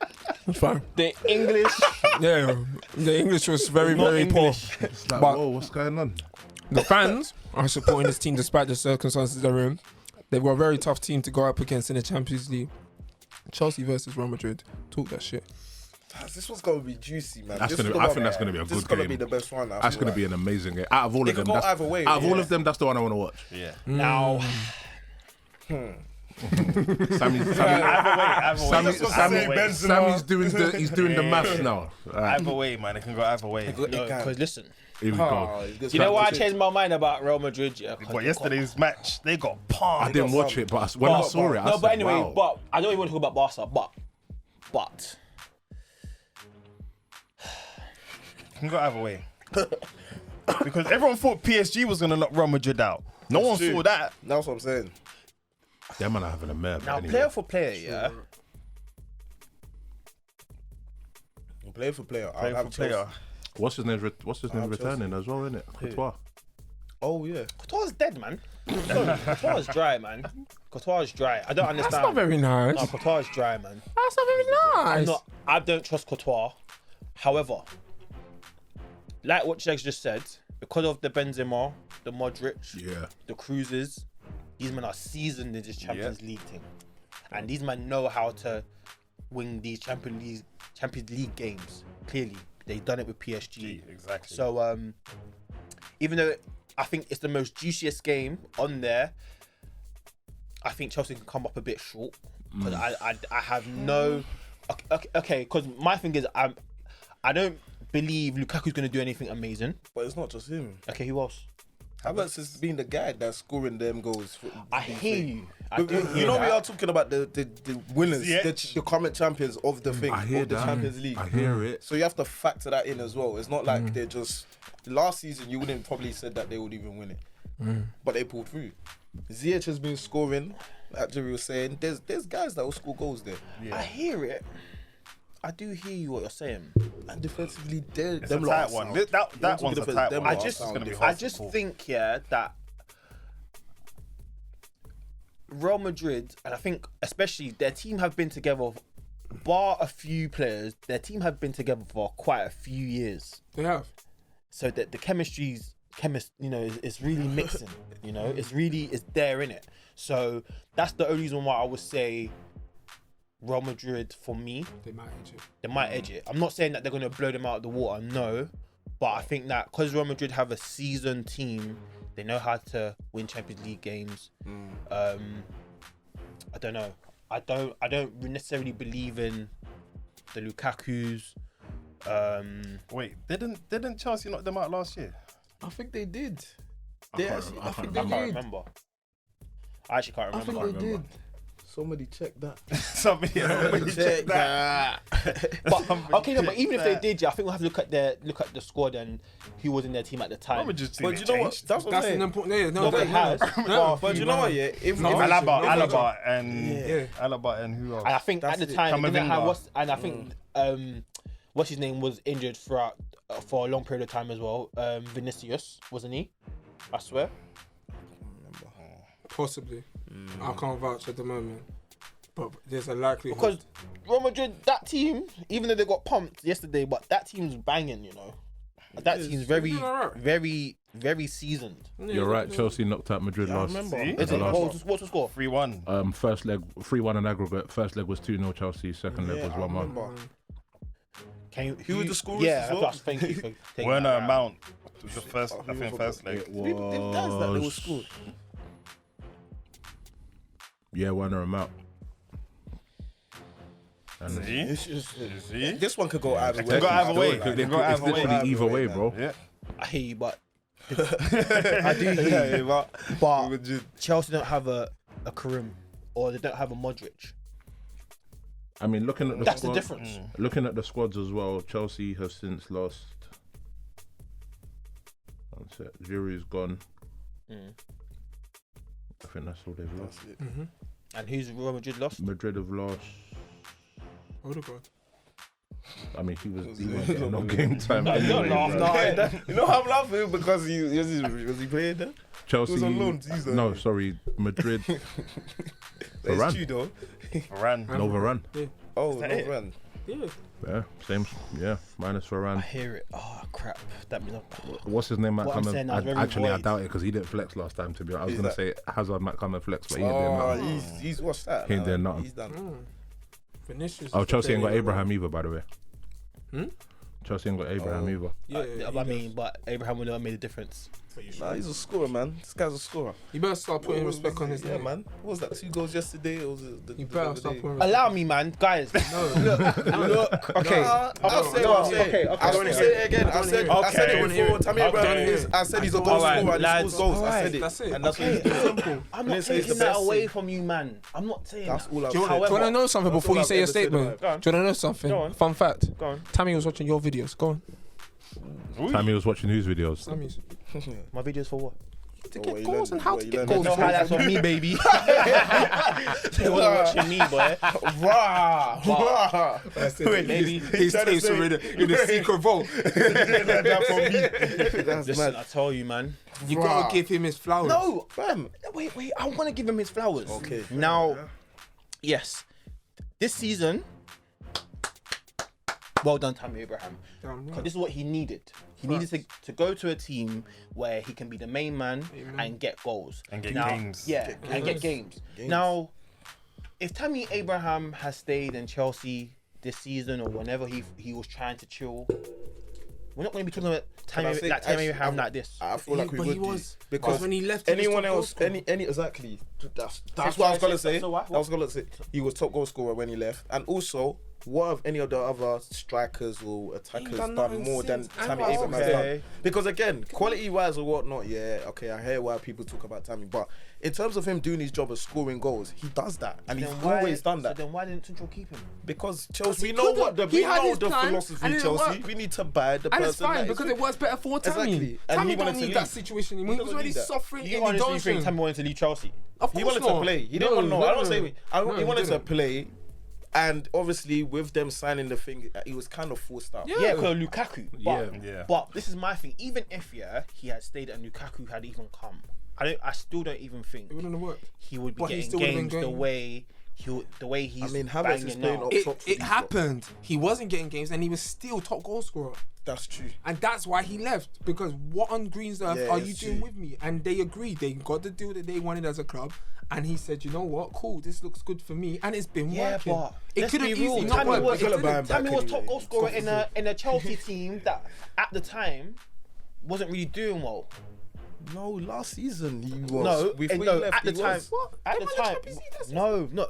It's fine. The English. Yeah, the English was very, very poor. It's like, But- whoa, what's going on? The fans are supporting this team despite the circumstances they're in. They've got a very tough team to go up against in the Champions League. Chelsea versus Real Madrid. Talk that shit. This one's gonna be juicy, man. I think that's gonna be a This good is gonna game. be the best one. That's going to be an amazing game. Out of all It of them, could go that's, either way, out of all yeah. of them, that's the one I want to watch. Yeah. Now, Sammy's doing the maths now. Either way, man. It can go either way. because listen, Here we go. you know why I changed my mind about Real Madrid? Yeah, But yesterday's match, they got I palmed. didn't watch it, but when I saw it, I no, said, but anyway, wow. but I don't even want to talk about Barca, but It can go either way. Because everyone thought PSG was going to knock Real Madrid out. No one true. saw that. That's what I'm saying. Them man are having a mare. now anyway. player for player, yeah. Player for player. I'll Player have for Chelsea. player. What's his name? What's his name have returning as well, isn't it? Courtois. Oh yeah. Courtois dead, man. Courtois is dry, man. Courtois is dry. I don't understand. That's not very nice. No, Courtois is dry, man. That's not very nice. I don't trust Courtois. However, like what Jegs just said, because of the Benzema, the Modric, Yeah. the Cruises, these men are seasoned in this Champions League thing, and these men know how to win these Champions League games. Clearly, they've done it with PSG. Exactly. So, even though I think it's the most juiciest game on there, I think Chelsea can come up a bit short because I have no. Okay, because my thing is I don't believe Lukaku's going to do anything amazing. But it's not just him. Okay, who else? Havertz has been the guy that's scoring them goals. I hear you. I But do hear you know, we that. are talking about the winners, Yeah. the current champions of the thing, I hear of the that. Champions League. I hear it. So you have to factor that in as well. It's not like they're just. Last season, you wouldn't probably said that they would even win it, but they pulled through. Ziyech has been scoring. Like Jerry was saying, there's guys that will score goals there. I hear it. I do hear you what you're saying. And defensively, them It's a lot tight are one. sound. That one's a tight Them one. I lot are just- sound gonna be different. hard. I just Cool. think, yeah, that Real Madrid, and I think especially their team have been together, bar a few players, their team have been together for quite a few years. They have. So that the chemistry's is really mixing. It's there in it. So that's the only reason why I would say Real Madrid for me. They might edge it. They might edge it. I'm not saying that they're going to blow them out of the water, no. But I think that because Real Madrid have a seasoned team, they know how to win Champions League games. I don't know. I don't necessarily believe in the Lukaku's. Wait, didn't Chelsea knock them out last year? I think they did. I They can't actually, remember. I think I they can't did. remember. I actually can't I remember. think they did. Somebody check that. Somebody Check that. But okay, no, but even if they did, yeah, I think we'll have to look at the squad and who was in their team at the time. But you know what? That's what I'm That's saying. an important. Yeah, no, No, but it has. But you know what? Yeah, if No, Alaba and Yeah. Alaba and who else? And I think at the That's it. time they didn't have Camavinga. and I think what's his name was injured for a long period of time as well. Vinicius, wasn't he? I swear. Possibly. I can't vouch at the moment, but there's a likelihood. Because Real Madrid, that team, even though they got pumped yesterday, but that team's banging, you know. That team's very, doing alright. very, very seasoned. You're right. Chelsea knocked out Madrid last. Remember? See? Is it? Last- What's the score? 3-1. First leg 3-1 in aggregate. First leg was 2-0 Chelsea. Second leg was 1-1. Can you? Who were the scorers Yeah, as well? thank you for taking Werner that out. Mount was the first. I think first leg. It They've done that. They were was scored. Werner and Mount. And See? It's just, See? this one could go either way. can go either way. Like, It can go it's either way. literally either way, man. bro. Yeah. I hear you, but I do hear you. But Chelsea don't have a Karim or they don't have a Modric. I mean, looking at the That's the squad, difference. looking at the squads as well, Chelsea have since lost. One sec, Giroud's gone. I think that's all they've lost. And who's Real Madrid lost? Madrid have lost. Odegaard. I mean, he wasn't getting no game time. No, anyway, no, bro. no. You know I'm laughing because was he playing there? Chelsea. He was on loan season. No, sorry, Madrid. It's Varane. true though. Varane. No Varane. Oh, that no it? run. Yeah. Yeah, same. Yeah, minus I Varane. hear it. Oh crap! That means What's his name? Might What I'm come saying and now is very actually, I void. doubt it because he didn't flex last time. To be honest, I was Who's gonna say Hazard might come and flex, but he ain't doing Oh, nothing. he's what's that? He ain't doing nothing. He's done. Vinicius. Oh, is Chelsea ain't got the- Abraham either, by the way. Hmm? Chelsea ain't got Abraham either. Yeah, I mean, but Abraham would have made a difference. Nah, he's a scorer, man. This guy's a scorer. You better start putting respect on his Yeah, name. man. What was that? 2 goals yesterday? Or was it the You better other start day? putting respect. Allow me, man, guys. Look. Okay. I'll say no, what I'm saying. okay, I'll okay. say it again. I said Okay. it before. Tammy Okay. Abraham is. I said he's a goal Alright, scorer and he lads. scores goals. I Alright. said it. That's it. And that's what Okay. he's doing. Simple. I'm didn't not say he's taking the that best away thing. from you, man. I'm not saying That's that. all I'm Do you saying. want to know something That's before all you I've say your ever said statement? about Go on. Do you want to know something? Go on. Fun fact. Go on. Tammy was watching your videos. Go on. Tammy was watching whose videos? Tammy's. My videos for what? To Oh, get well, you goals learned- and how well, to you get learned goals. No highlights on me, baby. They wasn't watching me, boy. Rah, rah. Baby. His tapes were in the secret vault. That's Listen, mad. I tell you, man. You gotta give him his flowers. No, Fam. wait. I want to give him his flowers. Okay. Now, yes, this season, well done, Tammy Abraham. Damn right. 'Cause this is what he needed. He needed to go to a team where he can be the main man and get goals. And get Now- games. Yeah, and get games. Now, if Tammy Abraham has stayed in Chelsea this season or whenever he was trying to chill, we're not going to be talking about Tammy Abraham like this. I feel like we But would he do, was because when he left. he was anyone top goal else, scorer. any exactly. That's what I was gonna say. So what? I was gonna say he was top goal scorer when he left, and also what have any of the other strikers or attackers done done nothing more than since. Tammy And Abraham has okay. done? Because again, quality wise or whatnot, yeah, okay, I hear why people talk about Tammy, but in terms of him doing his job of scoring goals, he does that, and he's Then why- always done So that. then why didn't Central keep him? Because Chelsea, he we know couldn't. what the He we had know his the plan, philosophy, and it didn't Chelsea. work. We need to buy the And person. it's fine that because is- it works better for Tammy. Exactly. And Tammy he wanted don't to need that leave. situation anymore. He was doesn't already need that. suffering You in honestly the think dungeon. Tammy wanted to leave Chelsea? Of He course wanted to not. play. He didn't want no. I don't say. I No, he wanted to didn't. play, and obviously with them signing the thing, he was kind of forced out. Yeah. Yeah, because Lukaku. But, Yeah. but this is my thing. Even if he had stayed and Lukaku had even come, I still don't even think It wouldn't have worked. he would be But he getting still would've been games the going. way he's. I mean, Havertz banging is playing now. up top for It these happened. He wasn't getting games and he was still top goal scorer. That's true. And that's why he left. Because what on Green's earth Yeah, are you it's doing true. with me? And they agreed. They got the deal that they wanted as a club. And he said, you know what? Cool, this looks good for me. And it's been Yeah, working. but It let's could have be real. easily not Tammy worked. was- but it We're gonna buy him didn't. back Tammy was top anyway. goal scorer in a Chelsea team that at the time wasn't really doing well. No, last season he was. No, before he no, left, at the he time. was. What? At They the won the time, Champions League, that's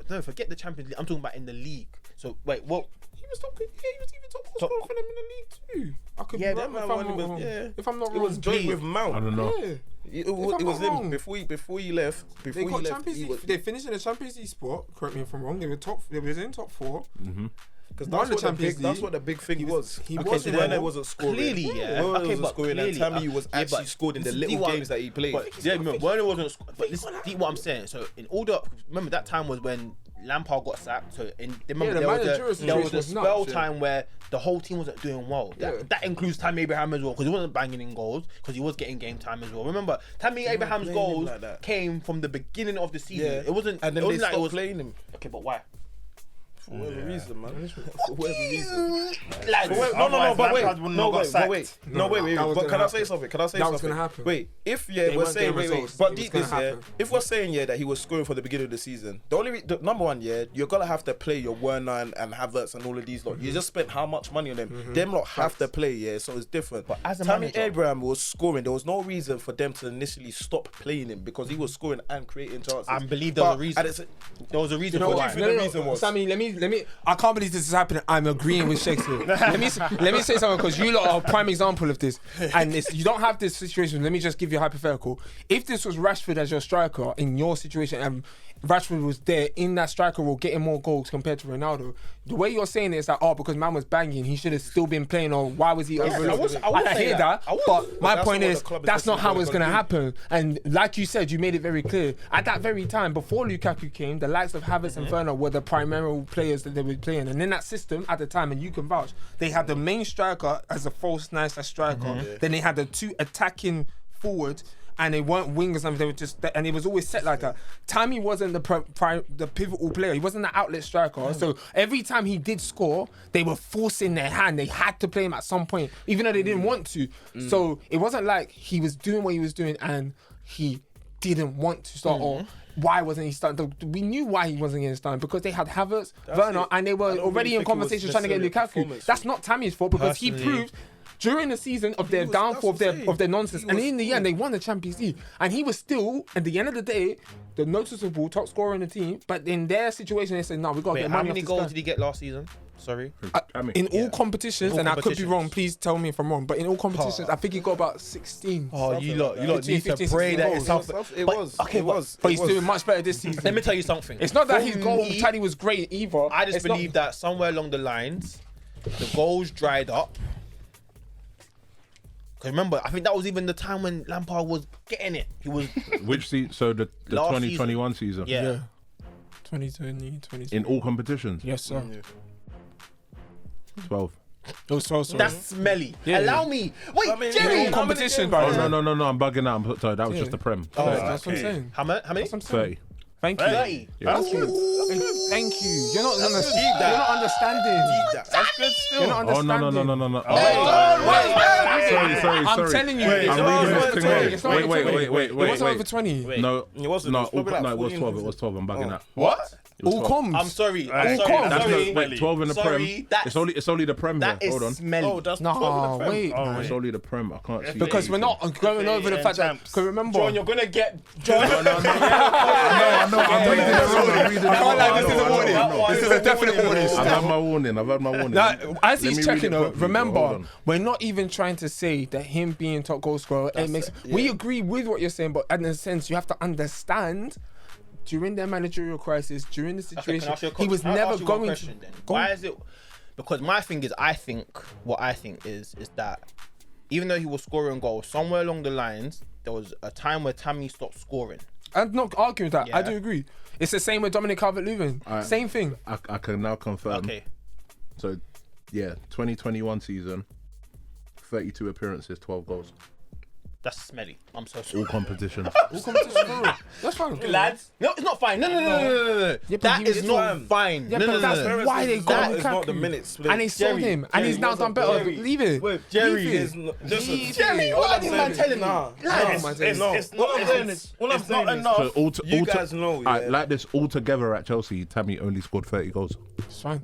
no, forget the Champions League. I'm talking about in the league. So wait, what? He was top. Yeah, he was even top goal scorer for them in the league too. I could Yeah, be that wrong if man I'm when he not was- wrong. yeah. If I'm not It wrong, was joint please. with Mount. I don't know. Yeah. It I'm was not him wrong. before he left. They Before he got left, Champions he League. was. They finished in the Champions League spot. Correct me if I'm wrong. They were top. They was in top 4. Because won that's the what the Champions big. That's League. what the big thing was. He Okay, was so there. Werner wasn't scoring. Clearly, yeah. Werner Okay, wasn't but scoring, clearly, and Tammy was yeah, actually but scored in the this is little what I'm- games that he played. But yeah, no, Werner wasn't. But this is what I'm saying. So in order, remember that time was when Lampard got sacked. So remember the there was managerial a situation was spell nuts, yeah. time where the whole team wasn't doing well. Yeah. That includes Tammy Abraham as well because he wasn't banging in goals because he was getting game time as well. Remember, Tammy Abraham's playing him goals like that. came from the beginning of the season. Yeah, It wasn't. And then it they wasn't like stopped it was playing him okay, but why? for whatever reason, man. For whatever reason. Like, But wait, no, Otherwise, but wait, Lampard wouldn't no, have got wait, sacked. wait, No, no, wait. that was But gonna can I say happen. something? Can I say That something? was gonna happen. Wait, if They we're weren't saying, getting wait, results. but It was deep gonna this, happen. if we're saying that he was scoring for the beginning of the season, the only the number one, you're gonna have to play your Werner and Havertz and all of these lot. You just spent how much money on them? Them lot have to play, so it's different. But as a Tammy manager- Abraham was scoring. There was no reason for them to initially stop playing him because he was scoring and creating chances. I believe there was a But reason. at the sa- There was a reason You know for what why. you think the reason was? Sammy, let me I can't believe this is happening. I'm agreeing with Shakespeare. let me say something because you lot are a prime example of this. And you don't have this situation. Let me just give you a hypothetical. If this was Rashford as your striker in your situation, and Rashford was there in that striker role getting more goals compared to Ronaldo, the way you're saying it is that, because man was banging, he should have still been playing, or why was he overlooked? I hear that, but my point is that's not how it's going to happen. And like you said, you made it very clear. At that very time, before Lukaku came, the likes of Havertz and Werner were the primary players that they were playing. And in that system at the time, and you can vouch, they had the main striker as a false nine striker. Then they had the two attacking forwards, and they weren't wingers, and they were just, and it was always set like that. Tammy wasn't the pivotal player. He wasn't the outlet striker. So every time he did score, they were forcing their hand. They had to play him at some point, even though they didn't want to. So it wasn't like he was doing what he was doing and he didn't want to start, or why wasn't he starting? We knew why he wasn't getting started, because they had Havertz, Werner, and they were already in conversation trying to get Lukaku. That's not Tammy's fault, because he proved during the season of their downfall, of their nonsense, and in the end they won the Champions League, and he was still, at the end of the day, the noticeable top scorer in the team. But in their situation, they said, "No, we got to get money." How many goals did he get last season? Sorry. In all competitions, and I could be wrong. Please tell me if I'm wrong. But in all competitions, I think he got about 16. Oh, you lot need to 15, pray that it's goals. something. It was. But he's doing much better this season. Let me tell you something. It's not that his For goal me, tally was great either. I just believe that somewhere along the lines, the goals dried up. Because remember, I think that was even the time when Lampard was getting it. He was. Which season? So the 2021 season. Yeah. 2020. In all competitions. Yes, sir. 12. It was 12, sorry. That's smelly. Yeah. Allow me. Wait, Jerry. In all competition, Oh bro. no! I'm bugging out. I'm sorry. That was just the Prem. That's what I'm saying. How many? That's what I'm saying. 30. Thank you. 30. Yeah. Thank you. You're not understanding. That's good still. You're not Oh understanding. no! Wait. Sorry. I'm telling you. I'm reading this thing It's not wrong. over 20. Wait. It wasn't over 20. No, It wasn't. No, It was probably like it was 14. 12. It was 12. I'm bugging out. What? It was All 12. comms. I'm sorry. Alright, come. That's Sorry. wait, 12 in the Sorry, Prem. It's only the Prem That there. is Hold on. smelly. Oh, that's No, wait. It's only the Prem. I can't see. Because we're not going over the fact that. champs. Because remember. John, you're gonna get. John. I'm reading it wrong. I'm reading it I can't lie, wrong. this is a warning. No. This is a definite warning. I've had my warning. Now, as Let me he's read checking it though, properly, remember, hold on. we're not even trying to say that him being top goal scorer, it makes. We agree with what you're saying, but in a sense, you have to understand. During their managerial crisis, during the situation, he was never going to. Why is it? Because my thing is, I think is that even though he was scoring goals, somewhere along the lines there was a time where Tammy stopped scoring. I'm not arguing with that. I Yeah. do agree. It's the same with Dominic Calvert-Lewin. Same thing. I can now confirm. Okay. So, yeah, 2021 season, 32 appearances, 12 goals. That's smelly. I'm so sorry. All competitions. That's fine. Lads, no, it's not fine. No. Yeah, but That he is was not fine. fine. Yeah, No, but no, that's no. why they That got is not the Lukaku. minutes. And they sold him, and he's now done better. Leave it. Wait, Jerry Leave it. is not. Leave Jerry, it. what are these man telling me? Nah. Lads, It's not enough. So You guys know, yeah. like this all together at Chelsea, Tammy only scored 30 goals. It's fine.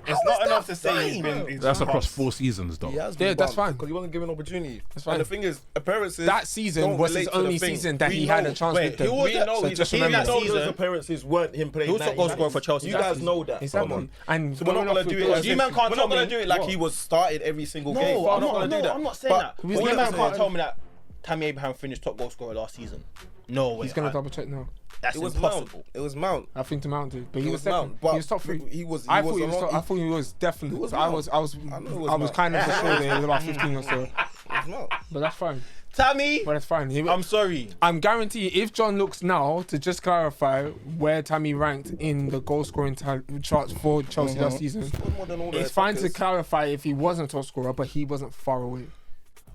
It's not enough to say he's been. he's That's across passed. 4 seasons, though. Yeah, that's fine. Because he wasn't given opportunity. That's fine. And the thing is, appearances. That season don't was his relate to the only thing. season that We he had know. a chance Wait, with them. he was We that- know So he's just in remember that that. Those season. appearances weren't him playing. He was top goal scorer for Chelsea You that guys season. know that. Exactly. Come on. And So we're not gonna do it. As You man if- can't we're tell not gonna me- do it like What? he was started every single No, game. We're I'm not gonna do that. I'm not saying that. But But all you I'm man can't saying- tell me that Tammy Abraham finished top goal scorer last season. No way. He's gonna double check now. That's It was Mount. impossible. It was Mount. I think the Mount did, but he It was was second. Mount, but He was top 3. he was- he I was thought he was. along- I thought he was definitely. It was I Mount. was. I know it was I was Mount. kind of for sure that it was about 15 or so. It was Mount. But that's fine. Tammy, But that's fine. I'm sorry. I'm guaranteeing if John looks now to just clarify where Tammy ranked in the goal scoring charts for Chelsea last season. More than all the It's fine to attackers. clarify if he wasn't top scorer, but he wasn't far away.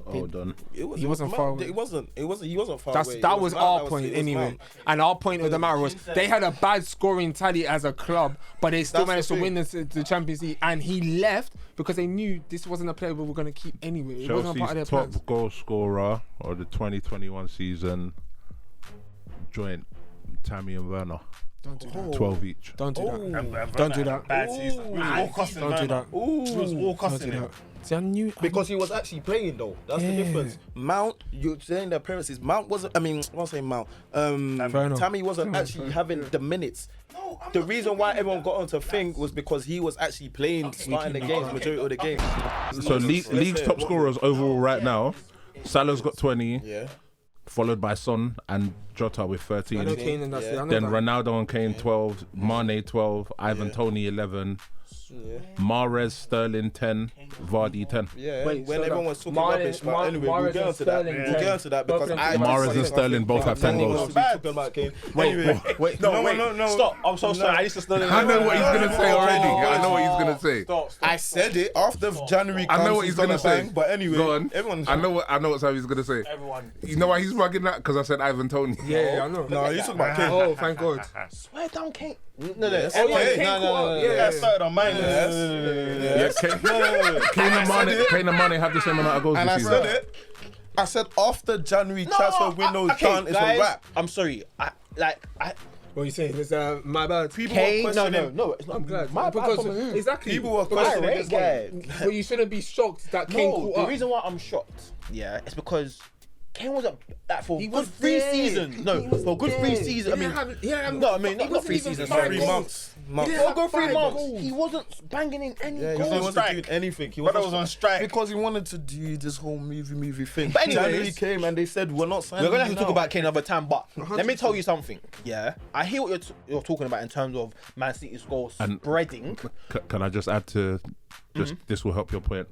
Hold on. He wasn't far away. He wasn't far That's away. that It was Mount, our that point it was anyway. Mount. And our point of the matter was they had a bad scoring tally as a club, but they still That's managed the to win the Champions League. And he left because they knew this wasn't a player we were going to keep anyway. It wasn't a part of their Chelsea's plans. top goal scorer of the 2021 season joint Tammy and Werner. Don't do that. 12 each. Don't do that. And Don't do that. Bad season. It was all costing Don't do Werner. that. It was all Don't costing do him. that. See, I knew. Because he was actually playing though. That's the difference. Mount, you're saying the appearances. Mount wasn't. I mean, I won't say Mount. enough. Tammy wasn't actually having the minutes. The reason why everyone got onto thing was because he was actually playing, starting the games, majority of the games. So league's top scorers overall right now, Salah's got 20, Yeah. followed by Son and Jota with I know 13. Kane and that's it. I know Then that. Ronaldo and Kane 12, Mane 12, Ivan Toney 11, Yeah. Mahrez, Sterling 10, Vardy 10. Yeah. Wait, when so everyone that- was talking Mane- rubbish, but Mane- anyway, we'll Mahrez get and onto that. Sterling, We'll get onto that both because of them I together. Mahrez and Sterling both have 10 No one goals. wants to be talking about Kane. Wait, no. Stop. I'm so sorry. I used to Sterling. I know what he's gonna say already. I know what he's gonna say. Stop. I said it after January. I know comes, what he's gonna say. bang, But anyway, Go on. everyone's. I know what he's gonna say. Everyone. You know why he's bugging that? Because I said Ivan Toney. Yeah, I know. No, you talking about Kane. Oh, thank God. Swear down, Kane. No. Yes. Everyone- Okay. No. Yeah, started on mine. Yeah, Kane and Mane have the same amount of goals And I this said season. it. I said after January transfer window done, it's guys, a wrap. I'm sorry. What are you saying? It's my bad. People Kane. were No, questioning. it's not. I'm glad. My because because exactly. People were Because- questioning I this rate one. guy. But you shouldn't be shocked that Kane No, caught the up. reason why I'm shocked, is because Kane was for He good was 3 there. seasons. No, He was for good 3 there. seasons. He I mean, didn't no, I mean, have- not 3 wasn't seasons. even 3 5 months. Months. Yeah. For good 3 5 months, goals. he wasn't banging in any Yeah, he goals. wasn't strike. doing anything. He Brother was on strike. because he wanted to do this whole movie thing. But anyways- January came and they said we're not signing. We're gonna have you to talk now." about Kane another time, but let me tell you something. Yeah, I hear what you're talking about in terms of Man City's goal And- spreading. Can I just add to this will help your point.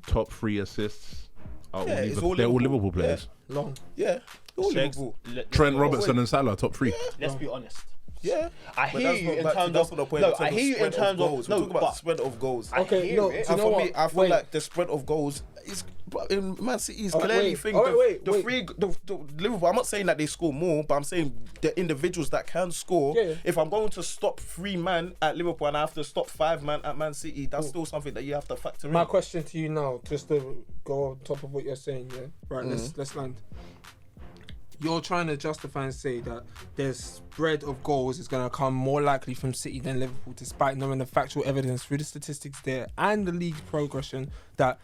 Top 3 assists are all Yeah, it's all they're all Liverpool. Liverpool players. Long. Yeah, all Shakes- Liverpool. Trent Robertson and Salah top 3. Let's be honest. Yeah, I But hear that's you not in back to- terms that's of not the point. no. In I hear you in spread terms goals. of We're no, talking about the but spread of goals. Okay, hear no. it. Do you And know for what? me, I feel Wait. like the spread of goals is in Man City is Alright, clearly wait. thing. Alright, The wait. free, the Liverpool. I'm not saying that they score more, but I'm saying the individuals that can score. Yeah. If I'm going to stop 3 man at Liverpool and I have to stop 5 man at Man City, that's still something that you have to factor My in. question to you now, just to go on top of what you're saying, yeah. Right, let's land. You're trying to justify and say that their spread of goals is going to come more likely from City than Liverpool, despite knowing the factual evidence through the statistics there and the league's progression that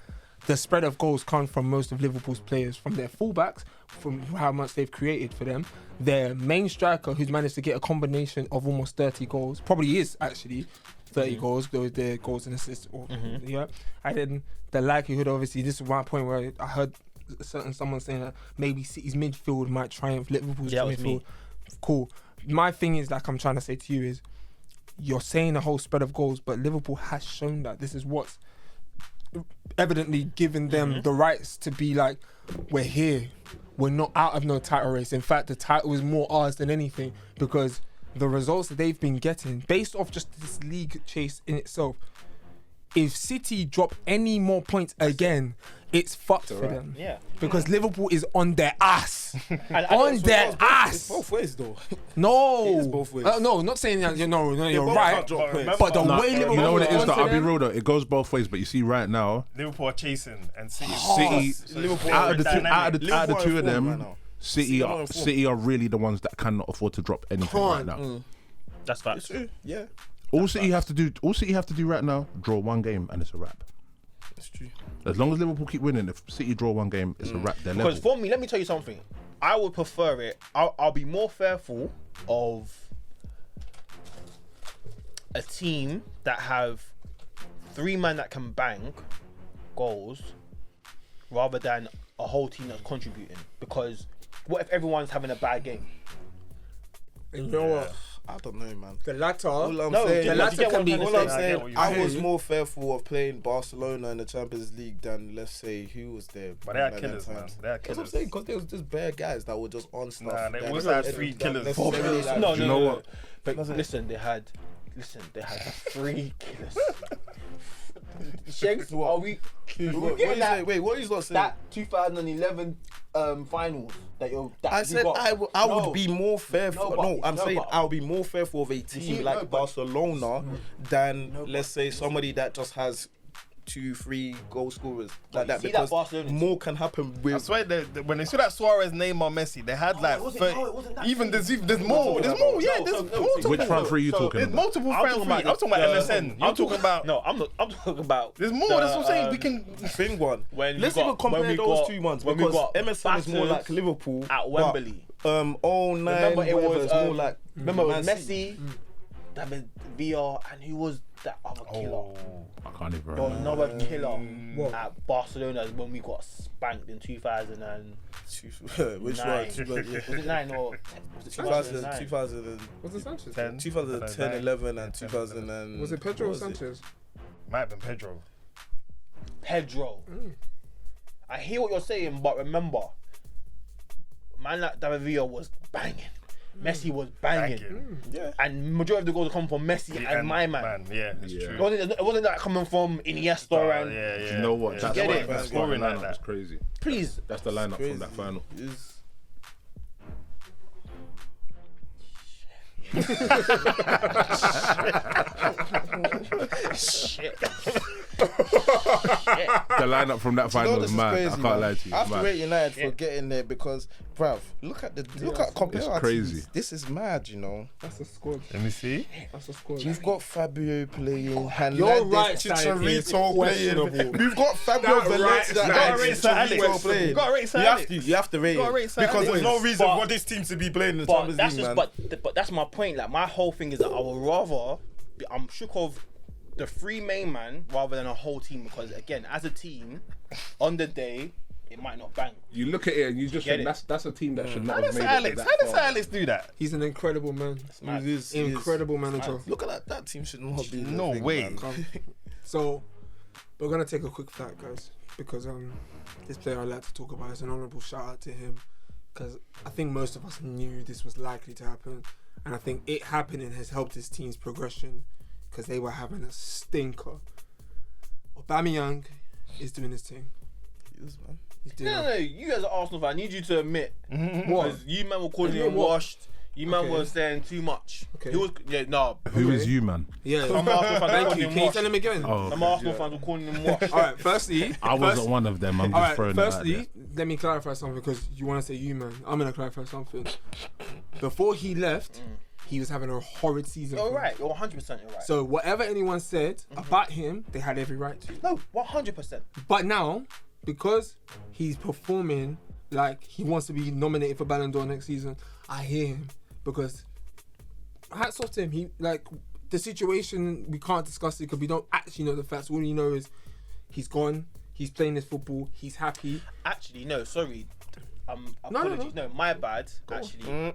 the spread of goals come from most of Liverpool's players, from their fullbacks, from how much they've created for them. Their main striker, who's managed to get a combination of almost 30 goals, probably is actually 30 goals, those their goals and assists. Yeah, and then the likelihood, obviously, this is my point where I heard someone saying that maybe City's midfield might triumph Liverpool's Yeah, that was midfield. me. Cool. My thing is, like I'm trying to say to you is, you're saying the whole spread of goals, but Liverpool has shown that this is what's evidently given them the rights to be like, we're here. We're not out of no title race. In fact, the title is more ours than anything because the results that they've been getting, based off just this league chase in itself, if City drop any more points again, it's fucked for them. Yeah. Because Liverpool is on their ass. And on their It's ass. both ways though. No. It is both ways. No, not saying that you're both right. can't drop points. But the Nah, way Liverpool You know what it is is though? I'll be them, real though. It goes both ways, but you see right now, Liverpool are chasing and City. City Liverpool out of the two of Liverpool are them, in form right now. City are really the ones that cannot afford to drop anything right now. That's facts. True. Yeah, All City have to do right now, draw 1 game and it's a wrap. it's true. As long as Liverpool keep winning, if City draw 1 game, it's a wrap. They're level. Because for me, let me tell you something. I would prefer it. I'll be more fearful of a team that have 3 men that can bang goals rather than a whole team that's contributing. Because what if everyone's having a bad game? And you know what? I don't know, man. The latter. All I'm No, saying, the latter can be- all I I'm get saying, what you're I saying. was more fearful of playing Barcelona in the Champions League than, let's say, who was there. But they are at that killers, time. man. They are That's what I'm killers. saying, because there was just bare guys that were just on stuff. Nah, they that- always that- had 3 that killers. necessarily, like- No, you know what? But listen, they had 3 killers. Shanks, are we? What getting you that- say? Wait, what is not saying? That 2011 finals that you're. That I you said got. I No. would be more fearful. No, but- No, I'm no, saying but- I'll be more fearful of a team see, like no, but- Barcelona than let's say somebody that just has 2-3 goal scorers like that see that because Barcelona more can happen I with. swear, when they saw that Suarez, Neymar, Messi, they had like it wasn't- 30. no, it wasn't that Even deep. there's more. There's more. Yeah, No, there's so- no, multiple. Which front three are you talking There's about? multiple I'm front talking three. about I'm talking about the- MSN. You're talking about. No, I'm talking about. There's more. the, That's what I'm saying. We can. Thing one. When Let's we even got- when compare we those got- 2 ones when we because got MSN is more like batters Liverpool at Wembley. But, 09, Remember it whatever, was it's more like remember it was Man City. Messi, David Villa, and who was that other killer? I can't even There was remember. another killer at Barcelona when we got spanked in 2000 and Which nine. one? Was it 9 or was it 2000, 2009? 2000, Was it Sanchez? 2010, 11, and 2000 and Was it Pedro or what was it? Sanchez? Might have been Pedro. Pedro. I hear what you're saying, but remember, man like David Villa was banging. Messi was banging. Yeah. And majority of the goals come from Messi and my man. Yeah, it's Yeah. true. It wasn't that coming from Iniesta and Yeah. You know what? That's get why it? that's Scoring why like lineup that. was crazy. please. That's the lineup Crazy. from that final. Is Shit. The lineup from that You final know, was this is mad. crazy, I can't man. lie to you. I have to Mad. rate United for getting there because, bruv, look at compare It's our crazy. teams. This is mad, you know. That's a squad. Let me see. That's a squad. We've got Fabio playing, Hernandez, Your right side is Chicharito playing. questionable. We've got Fabio That right Valencia side and is Sir Alex. Chicharito playing. You gotta rate Sir You have Alex. to. You have to rate You gotta it rate Sir because there's no Alex. reason But- for this team to be playing in the But Champions that's League, just man. but that's my point. Like my whole thing is that I would rather I'm shook of the 3 main man rather than a whole team because again, as a team, on the day it might not bang. You look at it and you just Get think it? that's a team that should not How have does made Alex? it. How does Alex do that? He's an incredible man. It is- Incredible manager. Look at that. That team should not be. in the No thing, way. man. So, we're gonna take a quick fact, guys, because this player I'd like to talk about is an honourable shout out to him, because I think most of us knew this was likely to happen, and I think it happening has helped his team's progression, because they were having a stinker. Aubameyang is doing his thing. Yes, man. He's doing No, you as an Arsenal fan, I need you to admit what? because you man were calling Yeah, him what? washed. You man Okay. were saying too much. Okay. He was no. Who is Okay. you, man? Yeah. Some Arsenal fans were Thank calling you. him Can you washed. tell him again? Oh, Some Arsenal fans were calling him washed. All right. Firstly, I wasn't one of them. I'm just All right. throwing it out Firstly, there. let me clarify something because you want to say you, man. I'm gonna clarify something. Before he left, he was having a horrid season. You're for us. right. You're 100% you're right. So whatever anyone said about him, they had every right to. no, 100%. But now, because he's performing like he wants to be nominated for Ballon d'Or next season, I hear him because hats off to him. He like the situation we can't discuss it because we don't actually know the facts. All you know is he's gone. He's playing his football. He's happy. Actually, no, sorry. No, Apologies. No, my bad. Actually,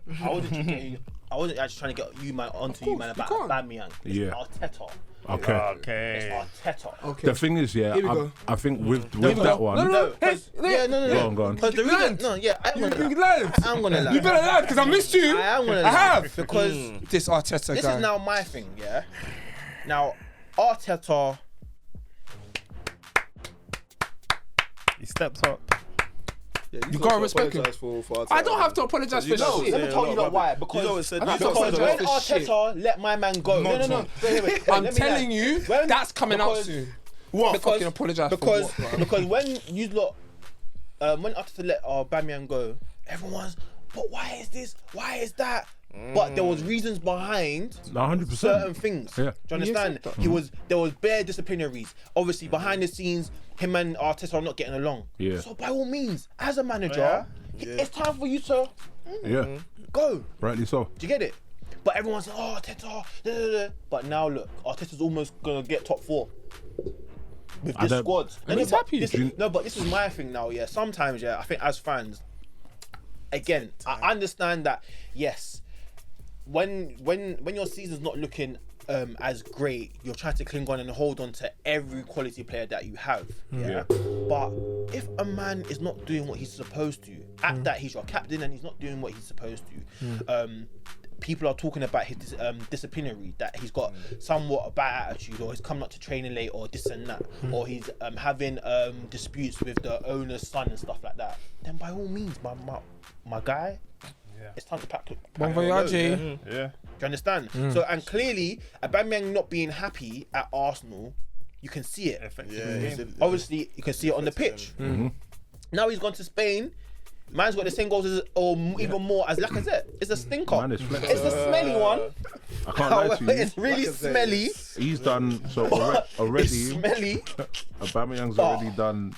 I wasn't actually trying to get you man onto you course, man you about can't. Aubameyang. It's Yeah. Arteta. Okay. Okay. It's Arteta. Okay. The thing is, yeah, Here we go. I think with Here we that go. one, No, No, Hey, 'cause- hey, yeah, no. Go on, go on. Because the You reason, learned. no, yeah, I'm You gonna learned. I'm gonna lie. You better learn because I missed you. I am gonna I lie. have. Because This Arteta this guy. is now my thing, yeah. Now, Arteta, He stepped up. Yeah, You gotta respect him. For I don't have to apologise for No, shit. let me tell you that why. Because you always said I don't that. have to because apologise when for shit. Arteta let my man go, no. Wait, I'm let me telling lie. you, When- that's coming out because- soon. What? Fucking apologise for because what, bro? because when you lot when Arteta let Aubameyang go, everyone's but why is this? Why is that? But there was reasons behind 100%. certain things. Yeah. Do you understand? There was bare disciplinaries. Obviously, behind the scenes, him and Arteta are not getting along. Yeah. So by all means, as a manager, it's time for you to Yeah, go. rightly so. Do you get it? But everyone's saying, oh, Arteta, da, da, da. But now look, Arteta's almost gonna get top 4 with I this don't- squad. And he's happy. No, but this is my thing now. Yeah, sometimes I think as fans, again, I understand that. Yes, when your season's not looking as great, you're trying to cling on and hold on to every quality player that you have. Yeah. But if a man is not doing what he's supposed to, at that he's your captain and he's not doing what he's supposed to, people are talking about his disciplinary, that he's got somewhat a bad attitude, or he's coming up to training late, or this and that, or he's having disputes with the owner's son and stuff like that. Then by all means, my guy, it's time to pack Bon it voyage. Yeah. Do you understand? So, and clearly, Aubameyang not being happy at Arsenal you can see it. Effective Yeah, in the he's game. a- Obviously, you can see it on the pitch. Mm-hmm. Now he's gone to Spain. Man's got the same goals as, or even more as Lacazette. It's a stinker. Man is flexible. It's a smelly one. I can't lie to you. It's really smelly. He's done so It's already. smelly. Aubameyang's already done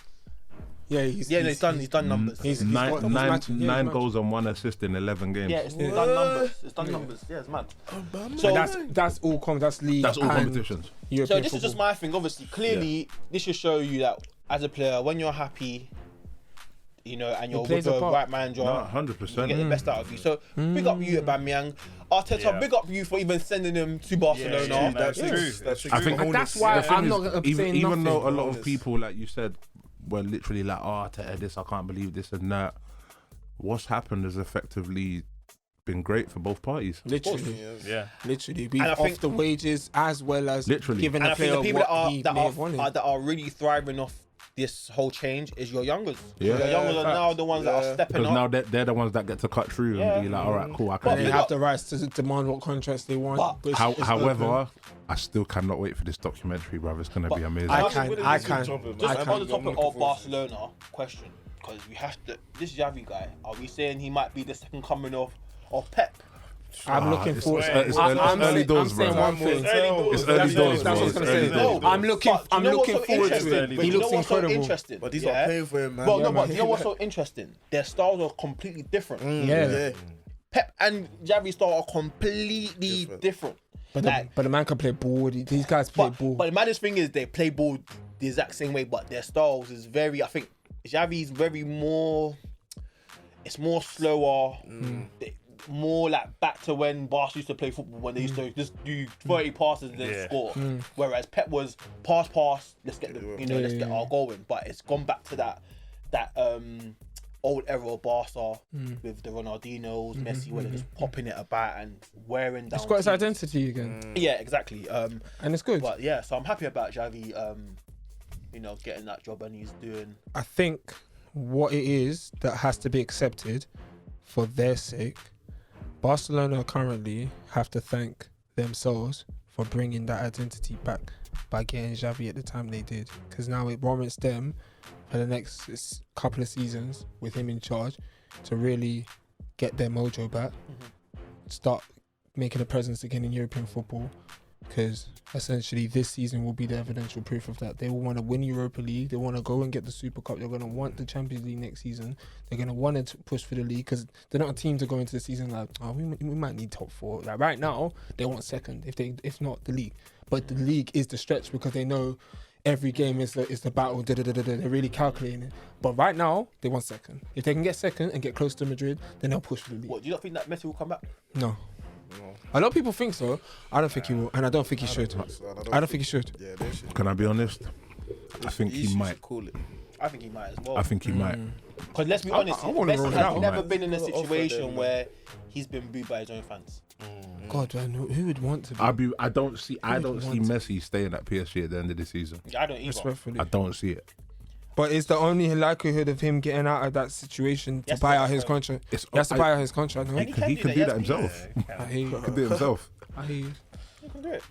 Yeah, He's done numbers. he's nine, got- he's nine, matching, yeah, nine he's goals and 1 assist in 11 games. Yeah, it's done numbers. It's done numbers. Yeah, it's mad. So That's all that's league. That's all and competitions. European So this is football. just my thing. Obviously, clearly, this should show you that as a player, when you're happy, you know, and you're plays with a the part. right manager, No, you 100%. get the best out of you. So big up you, Aubameyang. Arteta, Yeah. big up you for even sending him to Barcelona. Yeah, That's Yes. true. That's true. I think And that's why the thing I'm is, not gonna even, say even though a nothing. lot of Honest. people, like you said, were literally like, "Oh, Arteta, this I can't believe this and that." What's happened has effectively been great for both parties. Literally, Yeah. literally, we've And I off think- the wages as well as Literally. giving And the I think player the people what he may have wanted. that are really thriving off this whole change is your youngers. Yeah. Your youngers are now the ones that are stepping Because up. now they're the ones that get to cut through Yeah. and be like, "All right, cool, I But can." And do they big that." have the rights to demand what contracts they want. But- but it's However, open. I still cannot wait for this documentary, bro. It's gonna be amazing. I Just can. on I the can. topic of Barcelona question, because we have to. This Xavi guy, are we saying he might be the second coming of Pep? I'm looking it's- forward. it's I'm early saying- doors, I'm saying bro. one thing. It's early That's doors, that's bro. what I was It's gonna early say. doors. I'm looking. But do I'm you know what's looking so forward to interesting? it. But He you know looks what's so incredible. interesting? But he's yeah? not paying for him, man. Well, Yeah, no, man. but you know what's so interesting? Their styles are completely different. Yeah. Pep and Xavi's style are completely different. But Like, the man can play ball. These guys play ball. but the maddest thing is they play ball the exact same way, but their styles is very. I think Xavi's very more. It's more slower. More like back to when Barca used to play football, when they used to just do 30 passes and then Yeah. score. Whereas Pep was pass, let's get the, let's get our goal in. But it's gone back to that old era of Barca with the Ronaldinos, Messi, where they're just popping it about and wearing down. It's got its teams. identity again, Yeah, exactly. and it's good. But yeah, so I'm happy about Xavi, getting that job and he's doing. I think what it is that has to be accepted for their sake, Barcelona currently have to thank themselves for bringing that identity back by getting Xavi at the time they did, because now it warrants them for the next couple of seasons with him in charge to really get their mojo back, start making a presence again in European football, because essentially this season will be the evidential proof of that. They will want to win Europa League, they want to go and get the Super Cup, they're going to want the Champions League next season, they're going to want to push for the league, because they're not a team to go into the season like, oh, we might need top four. Like right now they want second if not the league, but the league is the stretch because they know every game is the battle. They're really calculating it. But right now, they want second. If they can get second and get close to Madrid, then they'll push for the league. What, do you not think that Messi will come back? No. A lot of people think so. I don't think he will, and I don't think he should. I don't think he should. Yeah, they should. Can I be honest? I think he might. should call it. I think he might as well. I think he might. Because let's be honest, I wanna roll Messi it out, has never man. been in a Offer situation them, where he's been booed by his own fans. God, man, who would want to be? I don't see want Messi staying at PSG at the end of the season. I don't either. Respectfully. I don't see it. But it's the only likelihood of him getting out of that situation to Yes, buy but- out his contract. It's He has to buy out his contract, no? And He can do that himself. I hear He you. can do it himself. I hear you. He can do it.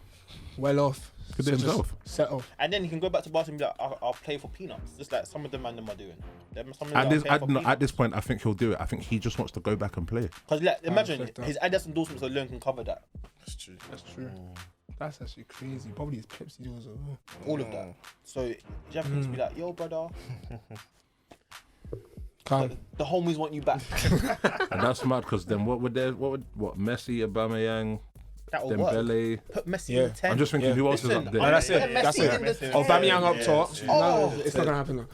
Well off. Could do it So just himself. Settle. And then he can go back to Barcelona and be like, I'll play for peanuts. Just like some of the man them are doing. At this point, I think he'll do it. I think he just wants to go back and play. Because imagine respect that. his Adidas endorsements alone can cover that. That's true. That's true. That's actually crazy. Probably his Pepsi deals as well. All of that. So Xavi needs to be like, yo, brother, Calm. the homies want you back. And that's mad because then what Messi, Aubameyang, That will work. Dembele. Put Messi Yeah. in 10. I'm just thinking who else is Listen, up there. Oh, that's it. Messi That's in it. the Oh, Aubameyang up top. Oh. No, it's not gonna happen. No.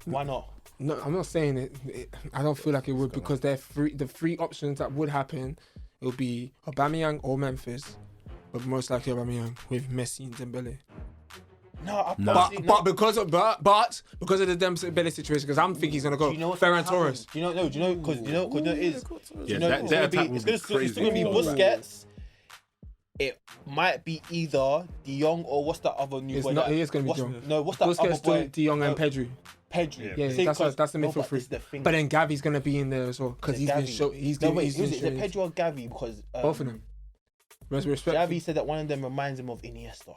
Why not? No, I'm not saying it. I don't feel like it would because they're free. The three options that would happen, it would be Aubameyang or Memphis, but most likely Aubameyang with Messi and Dembele. No, But because of the Dembele situation, because I'm thinking he's gonna go Do you know what's Ferran gonna Torres. happen? Do you know? Do you know? Because you know it is. Yeah, You know, that it's gonna attack be, would it's be gonna, it's crazy. gonna be Busquets. It might be either De Jong or what's that other new It's boy? not- that- it is gonna be what's- De Jong. No, what's that Busquets, other boy? De Jong and Pedri. Pedri. Yeah, See, that's the no, midfield but three. it's the thing. But then Gavi's gonna be in there as well because he's been Gavi. show. He's No, been. wait, He's is been it showing- Pedri or Gavi? Because both of them. Respect. Gavi said that one of them reminds him of Iniesta.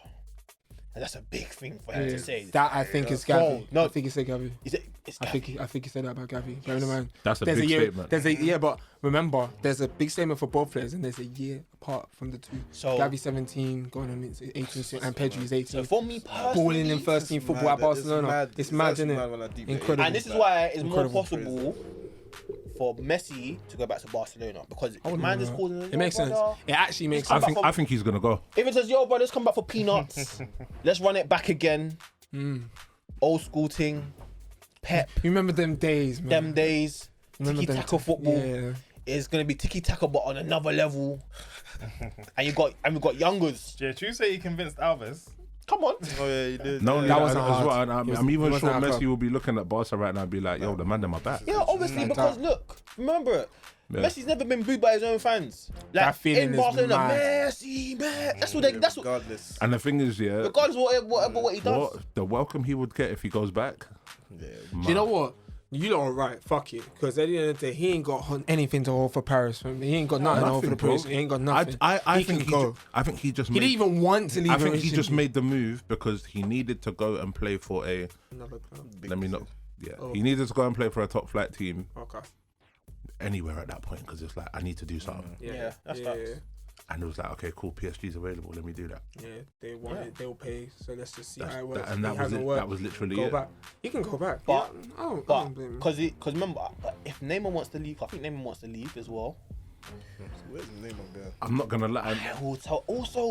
And that's a big thing for him to say. That I think is Bro, Gavi. no. I think he said Gavi. Is it? It's I think he said that about Gavi. Bear in mind, That's a there's big year, statement. There's a yeah, but remember, there's a big statement for both players, and there's a year apart from the two. So- Gavi 17, going on 18, and Pedri is 18. So for me personally, balling in first team football at Barcelona. It's mad, isn't it? Incredible. and this is why it's more Incredible. possible for Messi to go back to Barcelona because man just calling It makes sense. It actually makes I sense. think he's gonna go. If it says, yo, bro, let's come back for peanuts. Let's run it back again. Old school thing. Pep, You remember them days, man? them days. Remember Tiki them taka football. Yeah. It's gonna be tiki taka, but on another level. and we've got youngers. Yeah, true say he convinced Alves. Come on. Oh yeah, you did. No, That that wasn't as hard. well. And I'm It even wasn't sure our Messi club. will be looking at Barca right now and be like, yo, the man them are back. Yeah, obviously, Man, because that- look, remember it. Yeah. Messi's never been booed by his own fans. That Like feeling in is Barcelona, mad. Messi, man. That's what they. That's what. Regardless. And the thing is, yeah, Regardless of what he does. what the welcome he would get if he goes back. Yeah. Do you know what? You lot are right. Fuck it. Because at the end of the day, he ain't got anything to offer Paris. He ain't got nothing to offer the bro. place. He ain't got nothing. I he think can go. I think he just He made, didn't even want to leave. I think he just originally. made the move because he needed to go and play for a. Another club. Let me know. Yeah, Oh. he needed to go and play for a top flight team Okay. anywhere at that point because it's like I need to do something. Yeah, that's yeah, facts. And it was like, okay, cool, PSG's available. Let me do that. yeah. They want it. They'll pay. So let's just see That's- how it works. that- and If that it was hasn't it- worked, that was literally go it. back. He can go back. But- Yeah, I don't But blame him. because remember, if Neymar wants to leave, I think Neymar wants to leave as well. Where's the name of there? I'm not gonna lie. Also,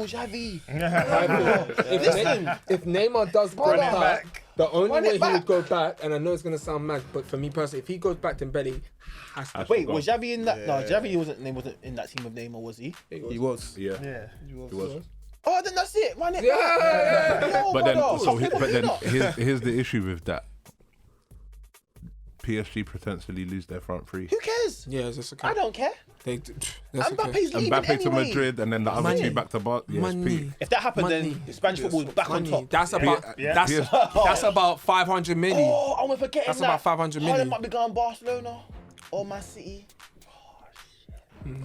Xavi. if Neymar does go Run it back, the only Run way it he back. would go back, and I know it's gonna sound mad, but for me personally, if he goes back, then Belly has to. Wait, was Xavi in that? No, Xavi wasn't in that team of Neymar, was he? He was. Yeah, Yeah. he was. Oh, then that's it. Run it Yeah, back. Yo, But then, brother. so Fuck but then it. here's the issue with that. PSG potentially lose their front three. Who cares? Yeah, it's just okay. I don't care. They, that's okay. Mbappe's leaving Mbappe to anyway. Madrid and then the other two Money. back to Bar. Yes, Money. If that happened, Money. then Spanish football is back on Money. top. That's about Yeah. that's about 500 million. Oh, I'm forgetting That's that. about 500 Haaland million. might be going Barcelona or Man City.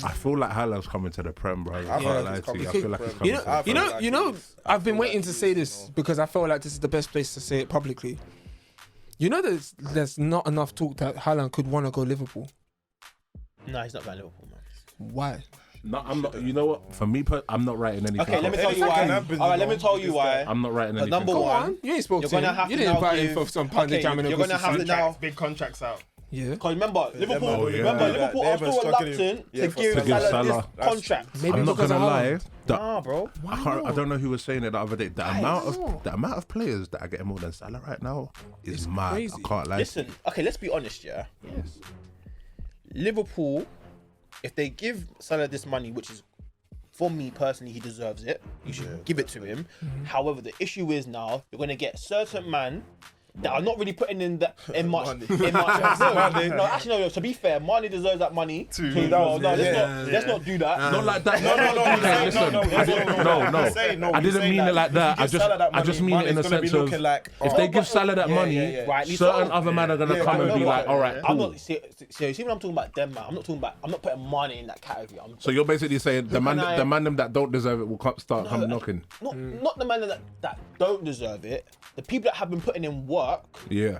I feel like Haaland's coming to the Prem, bro. I can't feel like lie he's to you. I coming feel like to he's the coming You to know, the you Prem. know, you know. I've been waiting to say this because I feel like this is the best place to say it publicly. You know, there's not enough talk that Haaland could want to go Liverpool. No, he's not going Liverpool, man. Why? No, I'm not. You know what? For me, I'm not writing anything. Okay, let me off. tell you why. All right, let me tell you why. I'm not writing anything. number off. Go one, on. You ain't spoke you're to gonna him. have You to didn't now invite him give- for some pound Okay, jamming. you're gonna have to now. Big contracts out. Yeah. Because remember, Liverpool, Oh, yeah. remember, Liverpool They've are been still struggling, reluctant yeah, to for give Salah. Salah this contract. Maybe I'm not because gonna of lie. Haaland. Nah, bro. I don't know who was saying it the other day. The amount not? of players that are getting more than Salah right now is mad. crazy. I can't lie. Listen, okay, let's be honest, yeah. Yes. Liverpool, if they give Salah this money, which is, for me personally, he deserves it. You should give it to him. However, the issue is now you're gonna get certain man that are not really putting in that in much. Money. In much no, actually, no. To be fair, Mane deserves that money. No, let's not do that. Not like that. No. No, I didn't mean it like that. I just mean it in the sense of if they give Salah that money, Rightly certain so. other men are gonna come and be like, all right, I'm cool. not. See, when I'm talking about them, man, I'm not putting Mane in that category. So you're basically saying the can I- man them that don't deserve it will start coming knocking. Not the men that don't deserve it. The people that have been putting in work Yeah.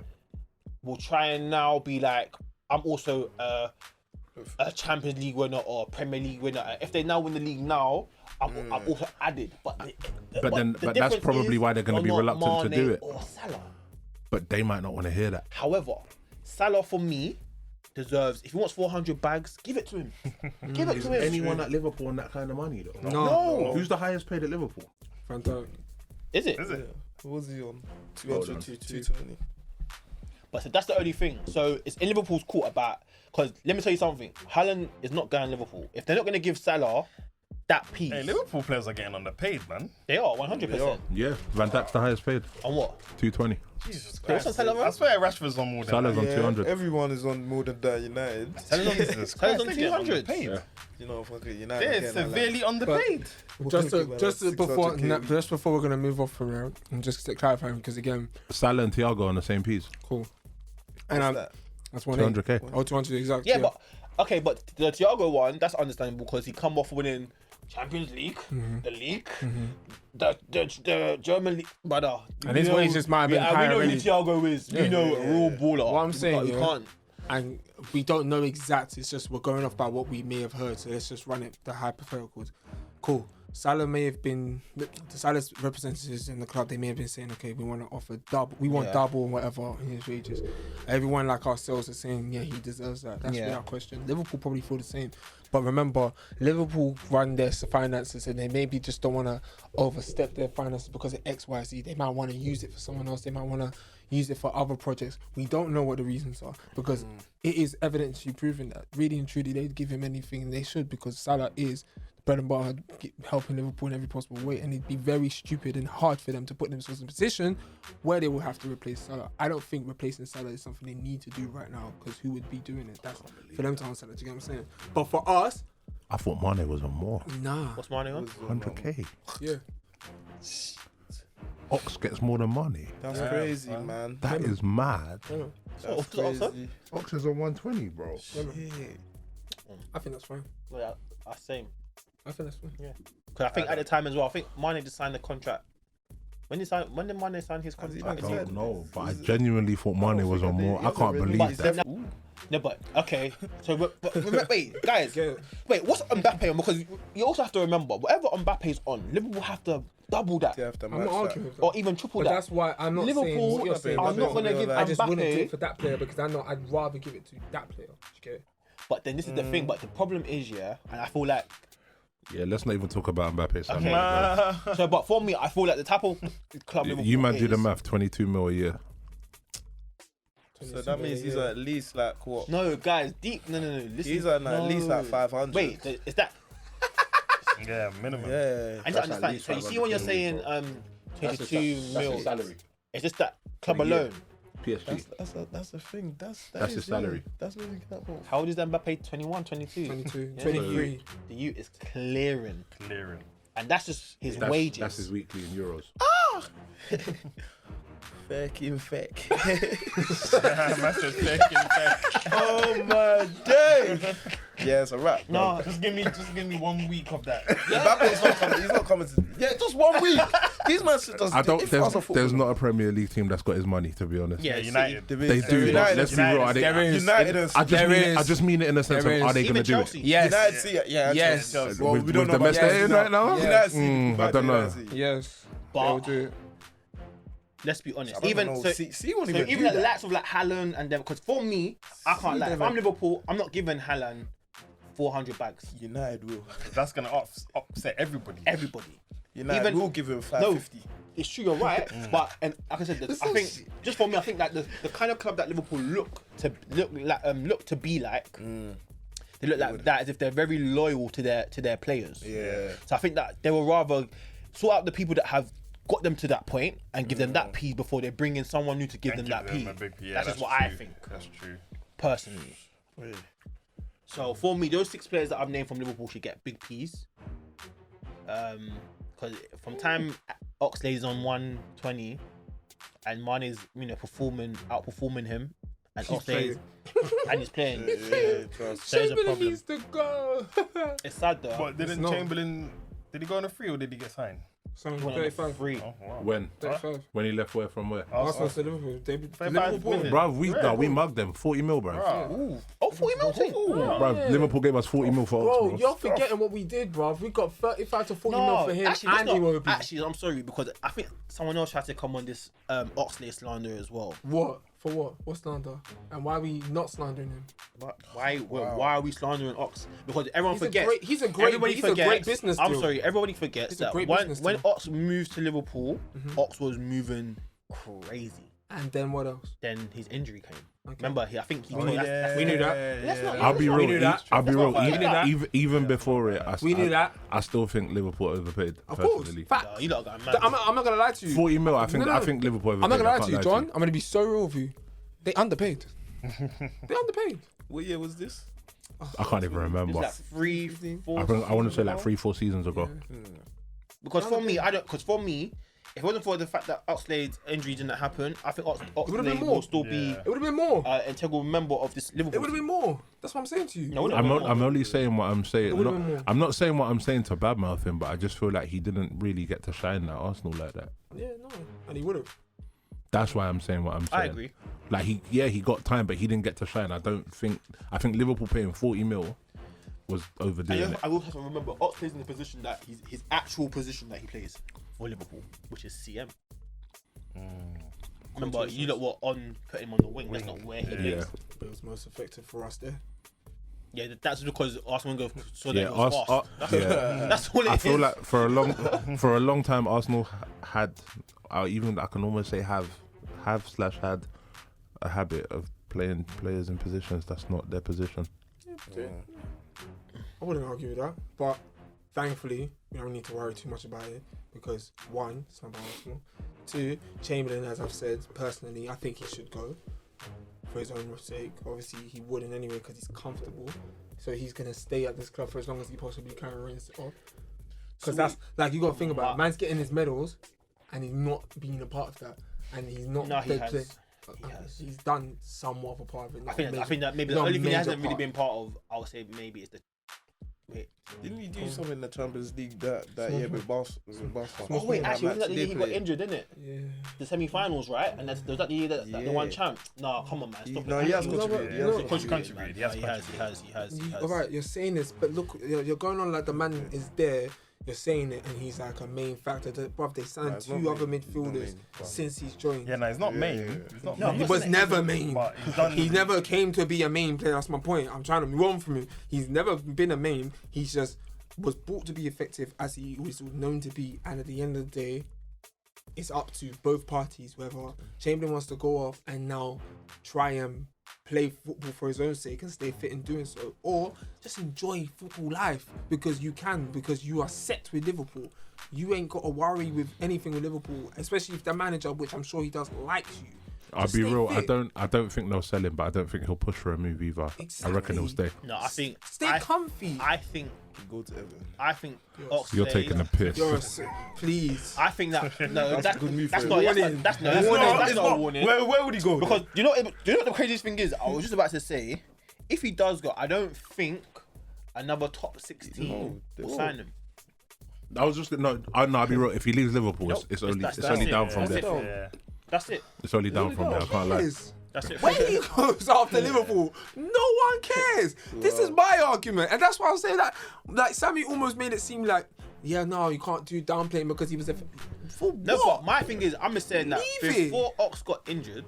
will try and now be like, I'm also a Champions League winner or Premier League winner. If they now win the league now, I'm also added. But But that's difference probably is why they're gonna you're be not reluctant to Mane do it. Or Salah. But they might not want to hear that. However, Salah for me deserves. If he wants 400 bags, give it to him. Give it to him. Anyone at Liverpool on that kind of money though? No. Who's the highest paid at Liverpool? Van Dijk. Is it? What was he on? 200, 220. But so that's the only thing. So it's in Liverpool's court about, because let me tell you something. Haaland is not going Liverpool. If they're not going to give Salah that piece, Hey, Liverpool players are getting underpaid, man. they are 100%. Yeah, Van Dijk's the highest paid. On what? 220. Jesus What's Christ. on Salah, man? I swear Rashford's on more than Salah's on Yeah, 200. everyone is on more than that. United. Salah's on, Jesus Salah's on Christ, they're getting 200. underpaid. You know, fucking United. They're getting severely underpaid. Just before we're gonna move off from there, and just to clarify, because again, Salah and Thiago on the same piece. cool. And that? that's 1 200k. Oh, 200 exactly. Yeah, but okay, but the Thiago one, that's understandable because he come off winning Champions League, the league, the German league, brother. And his wages might have been higher We know already. who Thiago is. We know a real baller. What I'm saying, you yeah. can't. And we don't know exact. It's just we're going off by what we may have heard. So let's just run it, the hypotheticals. Cool. Salah may have been, the Salah's representatives in the club, they may have been saying, okay, we want to offer double, we want double and whatever in his wages. Everyone like ourselves are saying, yeah, he deserves that. That's without question. Liverpool probably feel the same. But remember, Liverpool run their finances and they maybe just don't want to overstep their finances because of X, Y, Z. They might want to use it for someone else. They might want to use it for other projects. We don't know what the reasons are because it is evidently proven that really and truly they'd give him anything they should because Salah is bread and butter, helping Liverpool in every possible way, and it'd be very stupid and hard for them to put themselves in a position where they will have to replace Salah. I don't think replacing Salah is something they need to do right now because who would be doing it? That's for them to answer that. Do you get what I'm saying? But for us, I thought Mane was on more. nah. What's Mane on? 100k. Yeah. Ox gets more than Mane. That's crazy, man. That is mad. That's crazy. Ox is on 120, bro. I think that's fine. Yeah, same. I think that's fine. Yeah. Because I think at the time as well, I think Mane just signed the contract. When did Mane sign his contract? I don't know, but I genuinely thought Mane was on more. I can't believe that. No, but okay. So, but wait, guys. Wait, what's Mbappe on? Because you also have to remember, whatever Mbappe's on, Liverpool have to double that, You have to I'm not match arguing that. with that. or even triple But that. that's why I'm not saying Liverpool what you're saying. are not going to give I just wouldn't do it Mbappe. for that player because I'd rather give it to that player. Okay. But then this is the thing. But the problem is, yeah, and I feel like Yeah, let's not even talk about Mbappe. Son. okay. So, but for me, I feel like the type of club Liverpool You man do the is- math. 22 mil a year. So that means he's at least like what? No, guys, deep. No. Listen, He's at least like 500. Wait, is that? Yeah, minimum. Yeah. I don't understand. So you see when you're saying 22 mil, it's just that club alone. PSG. That's the thing. That's his salary. That's what we can afford. How old is Mbappe? 21, 22? 22, Yeah. 23. The youth is clearing, Clearing. and that's just his That's, wages. that's his weekly in euros. Fucking fake. Massive tech. Oh my day. Yeah, it's a wrap. No, Just give me 1 week of that. Mbappe's not coming. He's not coming to. Yeah, just 1 week. These man should just. I don't. if I was a There's footballer- not a Premier League team that's got his money, to be honest. yeah, United. They do. United, Let's be real. There is. United and I just There mean is. I just mean it in the sense of There is. are they even going to do Chelsea. it? Yes. United see it. Yeah. Yes. Chelsea. Well, with we don't know the about mess they're Chelsea in now. right now? United see. I don't know. United see. Yes. But- They'll do it. let's be honest. I don't Even know. so, see won't so even even do at the that. likes of like Haaland and them, because for me, I can't lie. If I'm Liverpool, I'm not giving Haaland 400 bags. United will. That's gonna upset everybody. Everybody. United Even- will give him 550. It's true, you're right, but and like I said, I think just for me, I think that the kind of club that Liverpool look to be like, they look like that as if they're very loyal to their players. Yeah. So I think that they will rather sort out the people that have got them to that point and give them that P before they bring in someone new to give them that P. a big P. Yeah, that's just what true. I think That's true. personally. So for me, those 6 players that I've named from Liverpool should get big P's. Because from time Oxlade's on 120 and Mane's outperforming him, and Oxlade and he's playing. Trust. So there's a Chamberlain problem. needs to go. It's sad though. But didn't not. Chamberlain? Did he go on a free or did he get signed? Some He went on 35. free. Oh wow. When? 35. When he left where from where? Arsenal to Liverpool. They 35 Liverpool. million. Bruv, we mugged them 40 mil, bro. Oh, 40 mil thing. Bruv, Liverpool gave us 40 mil for Bro, Ox. you're forgetting what we did, bro. We got 35 to 40 mil for him actually, that's and not, Iwobi. actually, I'm sorry because I think someone else tried to come on this Oxlade slander as well. What? For what? What slander? And why are we not slandering him? Why are we slandering Ox? Because everyone forgets. He's a great business I'm deal. sorry, everybody forgets He's a that great when business when deal. Ox moved to Liverpool, Ox was moving crazy. And then what else? Then his injury came. Okay. Remember, I think he. We knew that. Let's not- I'll be We real. knew that. I'll be real. We knew that. Even before it, We knew that. I still think Liverpool overpaid. Of course. Personally, Fact. You lot got mad. I'm not gonna lie to you. 40 mil. I think. No. I think Liverpool overpaid. I'm not gonna I lie can't to you, John. I'm gonna be so real with you. They underpaid. They underpaid. What year was this? I can't even remember. It's like 3, 4. I want to say like 3-4 seasons ago. Because for me, if it wasn't for the fact that Oxlade's injury didn't happen, I think would've been Oxlade more. will still be It would have been more. integral member of this Liverpool. It would have been more. That's what I'm saying to you. No, I'm only saying what I'm saying. would've been more. I'm not saying what I'm saying to badmouth him, but I just feel like he didn't really get to shine at Arsenal like that. Yeah, no. And he would have. That's why I'm saying what I'm saying. I agree. Like he got time, but he didn't get to shine. I think Liverpool paying 40 mil was overdoing And it. I will have to remember Oxlade's in the position that his actual position that he plays for Liverpool, which is CM. Remember, you lot were on putting him on the wing. That's not where he plays. But it was most effective for us there. Yeah, that's because Arsenal saw that Yeah, it was fast. That's all it is. I feel like for a long time Arsenal had, I can almost say had a habit of playing players in positions that's not their position. I wouldn't argue with that, but thankfully we don't need to worry too much about it because one, it's not about Arsenal. Two, Chamberlain, as I've said personally, I think he should go for his own sake. Obviously, he wouldn't anyway because he's comfortable, so he's gonna stay at this club for as long as he possibly can and rinse it off. Because that's like you got to think about it. Man's getting his medals, and he's not being a part of that, and he's not. No, he has. He has. He's done somewhat of a part of it. I think that maybe the only thing he hasn't really been part of, I would say maybe is the. Wait. Didn't he do something in the Champions League that year with Barca? Oh wait, actually, wasn't that the year he got injured? injured, didn't it? Yeah. The semi-finals, right? And was that the year that they won champ? No, come on, man. Stop No, it. he has No, but contributed. you know- He contributed. He has He has. All right, you're saying this, but look, you're going on like the man is there. You're saying it, and he's like a main factor. Bruv, they signed it's not two other main. midfielders Not main. since he's joined. Yeah, no, it's not main. yeah. It's not No, main. He was never main. But he's done. He never came to be a main player. That's my point. I'm trying to move on from him. He's never been a main. He's just was brought to be effective as he was known to be. And at the end of the day, it's up to both parties whether Chamberlain wants to go off and now try and play football for his own sake and stay fit in doing so, or just enjoy football life because you are set with Liverpool. You ain't got to worry with anything with Liverpool, especially if the manager, which I'm sure he does, likes you. I'll Just be stay real. fit. I don't think they'll sell him, but I don't think he'll push for a move either. I reckon he'll stay. No, I think. Stay comfy. I think. Go to Everton. I think. Oxlade, You're taking a piss. Please. I think that that's a good move That's for not. him. That's not. It's That's not a not. warning. Where would he go? Because do you know what the craziest thing is? I was just about to say, if he does go, I don't think another top 16 will sign him. I was just I'll be real. If he leaves Liverpool, it's only that's down it. from That's there. it. Yeah. That's it. It's only down from there. I can't lie. That's it. When he goes after Liverpool, no one cares. This is my argument, and that's why I'm saying that. Like Sammy almost made it seem like, yeah, no, you can't do downplaying because he was a. For No, what? but my thing is, I'm just saying that Leave it. before Ox got injured,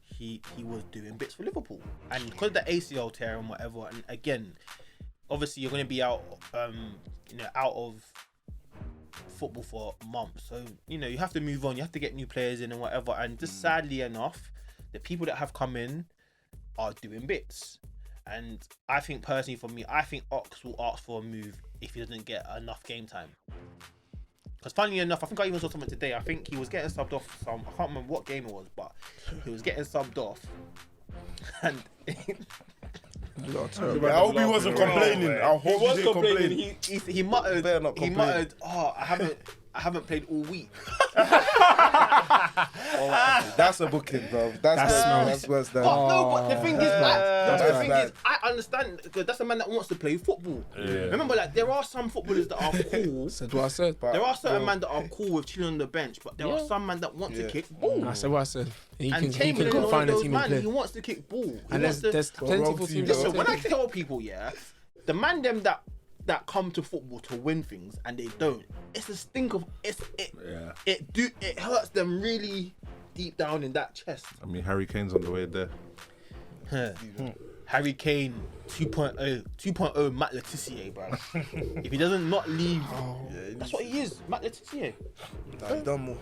he was doing bits for Liverpool, and because of the ACL tear and whatever, and again, obviously you're going to be out, out of football for months, so you have to move on. You have to get new players in and whatever, and just sadly enough, the people that have come in are doing bits. And I think personally, for me, I think Ox will ask for a move if he doesn't get enough game time. Because funnily enough, I think I even saw something today. I think he was getting subbed off I can't remember what game it was, but he was getting subbed off. And I hope he wasn't complaining. I hope he didn't complain. He muttered, Better not he complain. muttered, oh, I haven't played all week. That's a booking, bro. That's worse than. But the thing is, That's bad. I understand because that's a man that wants to play football. Remember, like there are some footballers that are cool. Said what I said. There are certain men that are cool with chilling on the bench, but there are some men that want to kick ball. I said what I said. He And can Chamberlain go is one find of a those team and man. He play. wants to kick ball. He And wants to- there's plentiful teams. Listen, that when I take it. tell people, the man them that come to football to win things and they don't, it's a stink of it hurts them really deep down in that chest. I mean, Harry Kane's on the way there. Harry Kane 2.0 Matt Letizia, bro. If he doesn't not leave, that's what he is, Matt Letizia. He's done more.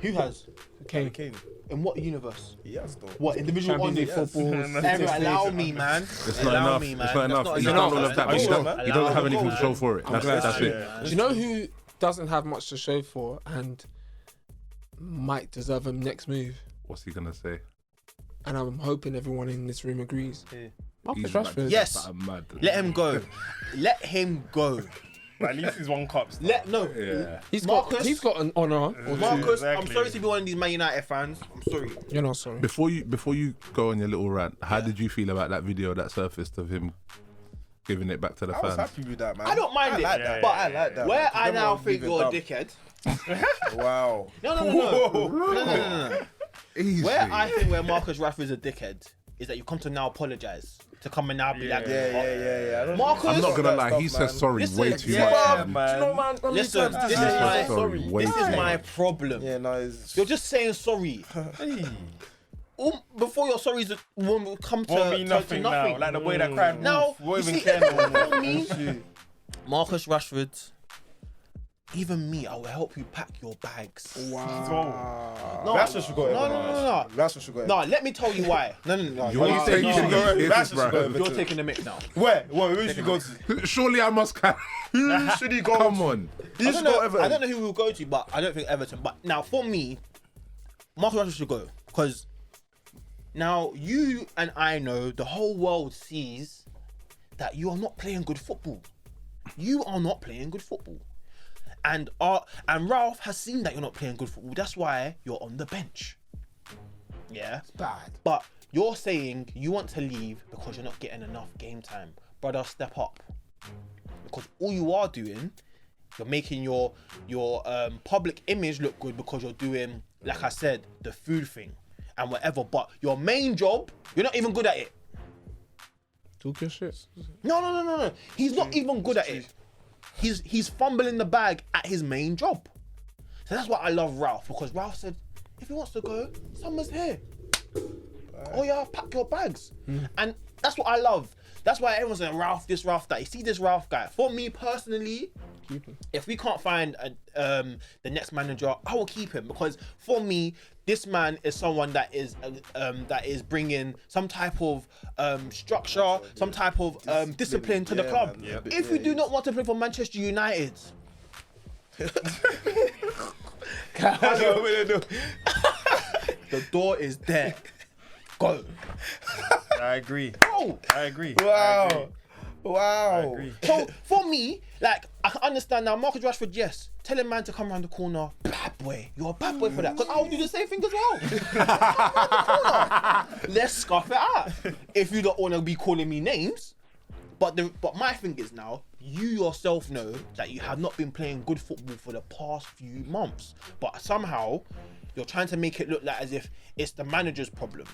Who has? Okay. Kane. In what universe? He has though. What individual Champions honours? League football. Everyone, allow me, man. It's not enough. It's not enough. He's done all of that, but he doesn't have anything to show for it. That's it. Do you know who doesn't have much to show for and might deserve a next move? What's he gonna say? And I'm hoping everyone in this room agrees. He's Marcus mad. Rashford. Yes. I'm mad. Let him go. Let him go. But at least he's won cups. Yeah. He's Marcus- got an honour. Or two. Marcus, I'm Exactly. sorry to be one of these Man United fans. I'm sorry. You're not sorry. Before you go on your little rant, how did you feel about that video that surfaced of him giving it back to the I was fans? happy with that, man. I don't mind I it, like that. but I like that. where man. I Them now ones think leave it you're a dumb. dickhead. Wow. No. Easy. Where I think where Marcus Rashford's a dickhead is that you come to now apologise. To come and now be like, Yeah. I don't Marcus- I'm not gonna that lie, stuff, he man. says sorry Listen, way too yeah, much. man. Do you know, man? Listen, this is He says my sorry way this too is much. my problem. Yeah, no, it's You're just saying sorry. Before your sorries will come to, Won't mean to nothing nothing. now. Like the way that cried Now, Wolf. Won't you even see, care no more. for me, Marcus Rashford, even me, I will help you pack your bags. Wow. No, Rashford should go. no. Rashford should go. No, let me tell you why. No. You're You taking say- the Rashford piss, should go bro. over You're to- taking the mic now. Where? Who should go to? Surely I must carry. Who should he go? Come on. He should go Everton. I don't know who we'll go to, but I don't think Everton. But now, for me, Marcus Rashford should go because now you and I know the whole world sees that you are not playing good football. You are not playing good football, and Ralph has seen that you're not playing good football. That's why you're on the bench. Yeah, Bad. but you're saying you want to leave because you're not getting enough game time. Brother, step up. Because all you are doing, you're making your public image look good because you're doing, like I said, the food thing and whatever. But your main job, you're not even good at it. Talk your shit. No. He's not even good at it. He's fumbling the bag at his main job. So that's why I love Ralph, because Ralph said, if he wants to go, summer's here. Oh yeah, pack your bags. And that's what I love. That's why everyone's saying Ralph this, Ralph that. You see this Ralph guy. For me personally, if we can't find the next manager, I will keep him, because for me, this man is someone that is bringing some type of structure, some type of discipline to the club. man. If you do not want to play for Manchester United, the door is there. Go. I agree. Go. I agree. Wow. Wow. agree. So for me, like, I can understand now. Marcus Rashford, yes, tell a man to come around the corner. Bad boy, you're a bad boy for that. Because I will do the same thing as well. Let's scuff it out. If you don't want to be calling me names, but my thing is now, you yourself know that you have not been playing good football for the past few months, but somehow you're trying to make it look like as if it's the manager's problem.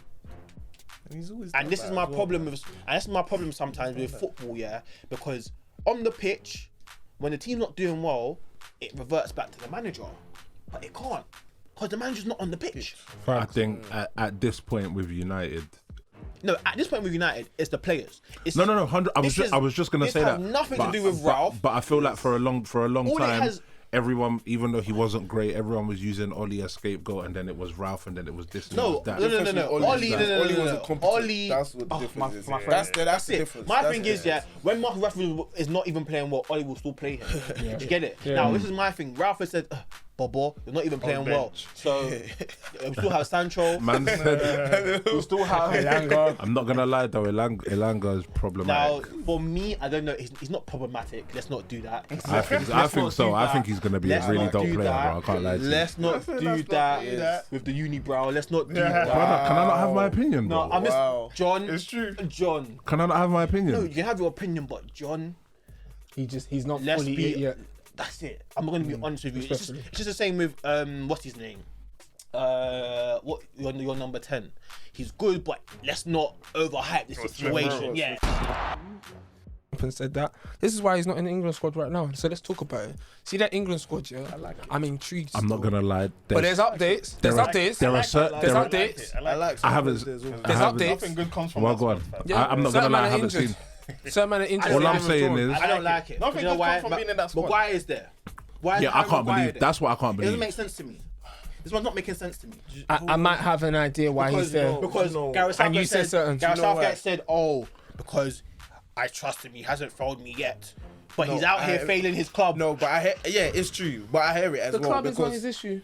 He's always And done this that is my as well, problem man. with, and this is my problem sometimes with football, yeah, because on the pitch, when the team's not doing well, it reverts back to the manager, but it can't, because the manager's not on the pitch. I think at this point with United. No, at this point with United, it's the players. It's, No, 100. I this was just gonna this say has that. nothing but, to do with but- Ralph. But I feel like for a long All it time, has- everyone, even though he wasn't great, everyone was using Ollie as scapegoat, and then it was Ralph, and then it was this. And it No, was that. no. Ollie Ollie, wasn't competent. Ollie. That's what the Oh, difference is. my friend. That's the It. difference. My That's thing the is, yeah, when Marcus Rashford is not even playing well, Ollie will still play him. Do you get it? Yeah. Now, this is my thing. Ralph has said, Bobo, you're not even playing well. bench. So, we still have Sancho. Man said, We still have Elanga. I'm not gonna lie though, Elanga is Now, problematic. for me, I don't know. He's not problematic. Let's not do that. I think Let's so. not do I that. think he's gonna be Let's a really not dope do player, that. bro. I can't lie to you. Let's not do that with the unibrow. Let's not do that. Brother, can I not have my opinion, bro? No, I'm just Wow. John. It's true. John. Can I not have my No, opinion? you can have your opinion, but John, He's not let's fully be. it yet. That's it. I'm going to be honest with you. It's Especially. just the same with what's his name? What your number 10? He's good, but let's not overhype the situation. Yeah. And said that. This is why he's not in the England squad right now. So let's talk about it. See that England squad, yeah? I'm intrigued. I'm not still. gonna lie. But there's updates. There's updates. There are certain. There's there are- updates. I like. I haven't. There's always- I There's haven't- updates. Nothing good comes from Well, us, go on. fans. Yeah, I'm not certain gonna lie. I man are haven't injured. seen. Certain man are injured. All I'm Game saying withdrawn. is- I don't like it. Nothing You know good why? comes from being in that squad. Maguire is there. Why is Yeah, I Harry can't Maguire believe. there? That's what I can't It doesn't believe. make sense to me. This one's not making sense to me. I might have an idea why he's there. Because No. Gareth And you Southgate said certain. Gareth Do you know Southgate why? said, "Oh, because I trust him. He hasn't failed me yet, but No, he's out here failing his club." No, but yeah, it's true. But I hear it as The well club is not because his issue.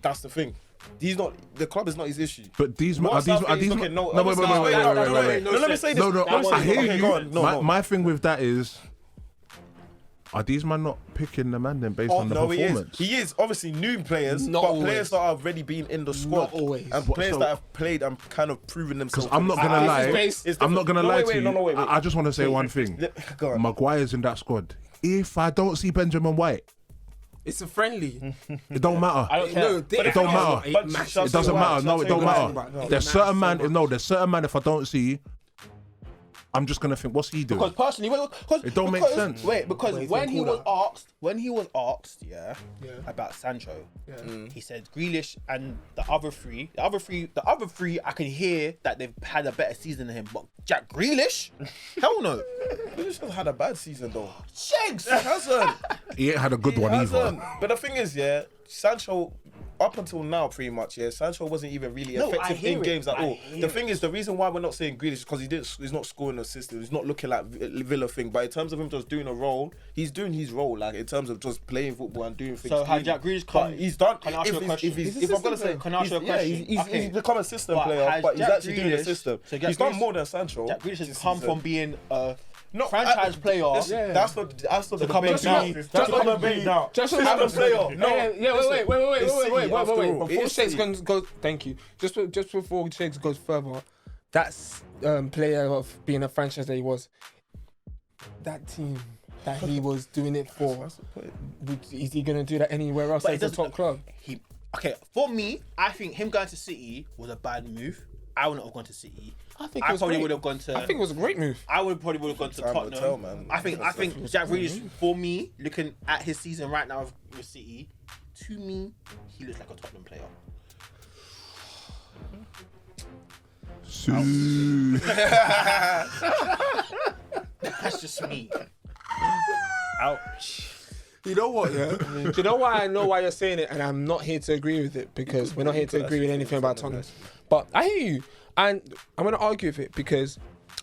that's the thing. He's not. The club is not his issue. But these What are these Southgate is looking- no, no, wait, no, wait, wait, wait. No, let me say this. No, That I one- hear okay, you. go on. No, no. My thing with that is, Are these man not picking the man then based on the no, performance? he is obviously new players, Not but always. players that have already been in the squad, Not always. and players that have played and kind of proven themselves. Because I'm not gonna lie, I'm not gonna lie to you. No, wait. I just want to say one thing. Go on. Maguire's in that squad. If I don't see Benjamin White, It's a friendly. it don't matter. I don't care. No, It don't matter. It But matters. shall I It say doesn't why? matter. No, Shall I it don't say why? matter. No, There's it certain matters so man. No, there's certain man. If I don't see, I'm just gonna think, what's he doing? Because personally, It don't make sense. Because he's when been he called was asked, Yeah. about Sancho, Yeah. he said Grealish and the other three, I can hear that they've had a better season than him. But Jack Grealish, hell no. Grealish has had a bad season though. Shags. He hasn't. He ain't had a good He one hasn't. either. But the thing is, yeah, Sancho, up until now, pretty much, yeah, Sancho wasn't even really No, I effective hear in it. games at I all. hear The it. thing is, the reason why we're not saying Grealish is because he's not scoring assists. He's not looking like Villa thing. But in terms of him just doing a role, he's doing his role. Like in terms of just playing football and doing things. So had Jack Grealish come? But he's done. Can I ask you a question? If I'm gonna say, Can I ask you a question? He's Okay. become a system But player, has but he's Jack actually doing the Grealish- system. so Jack He's done Grealish- more than Sancho. Jack Grealish this has come season. from being a No, franchise player. Listen, that's the come debate and now. be- That's the debate now. Just System player. No, wait. It's City after all. Before It is Shakes City. goes, thank you. Just before Shakes goes further, that's player of being a franchise that he was. That team that he was doing it for. Is he gonna do that anywhere else But as it a top doesn't- club? Okay, for me, I think him going to City was a bad move. I wouldn't have gone to City. I think I probably would have gone to. I think it was a great move. I would probably would have gone to Time will Tottenham. tell, man. I think Jack Grealish, for me, looking at his season right now with City, to me, he looks like a Tottenham player. That's just me. Ouch. You know what, yeah? Do you know why I know why you're saying it, and I'm not here to agree with it, because we're not here to agree with anything about Tottenham. But I hear you, and I'm going to argue with it, because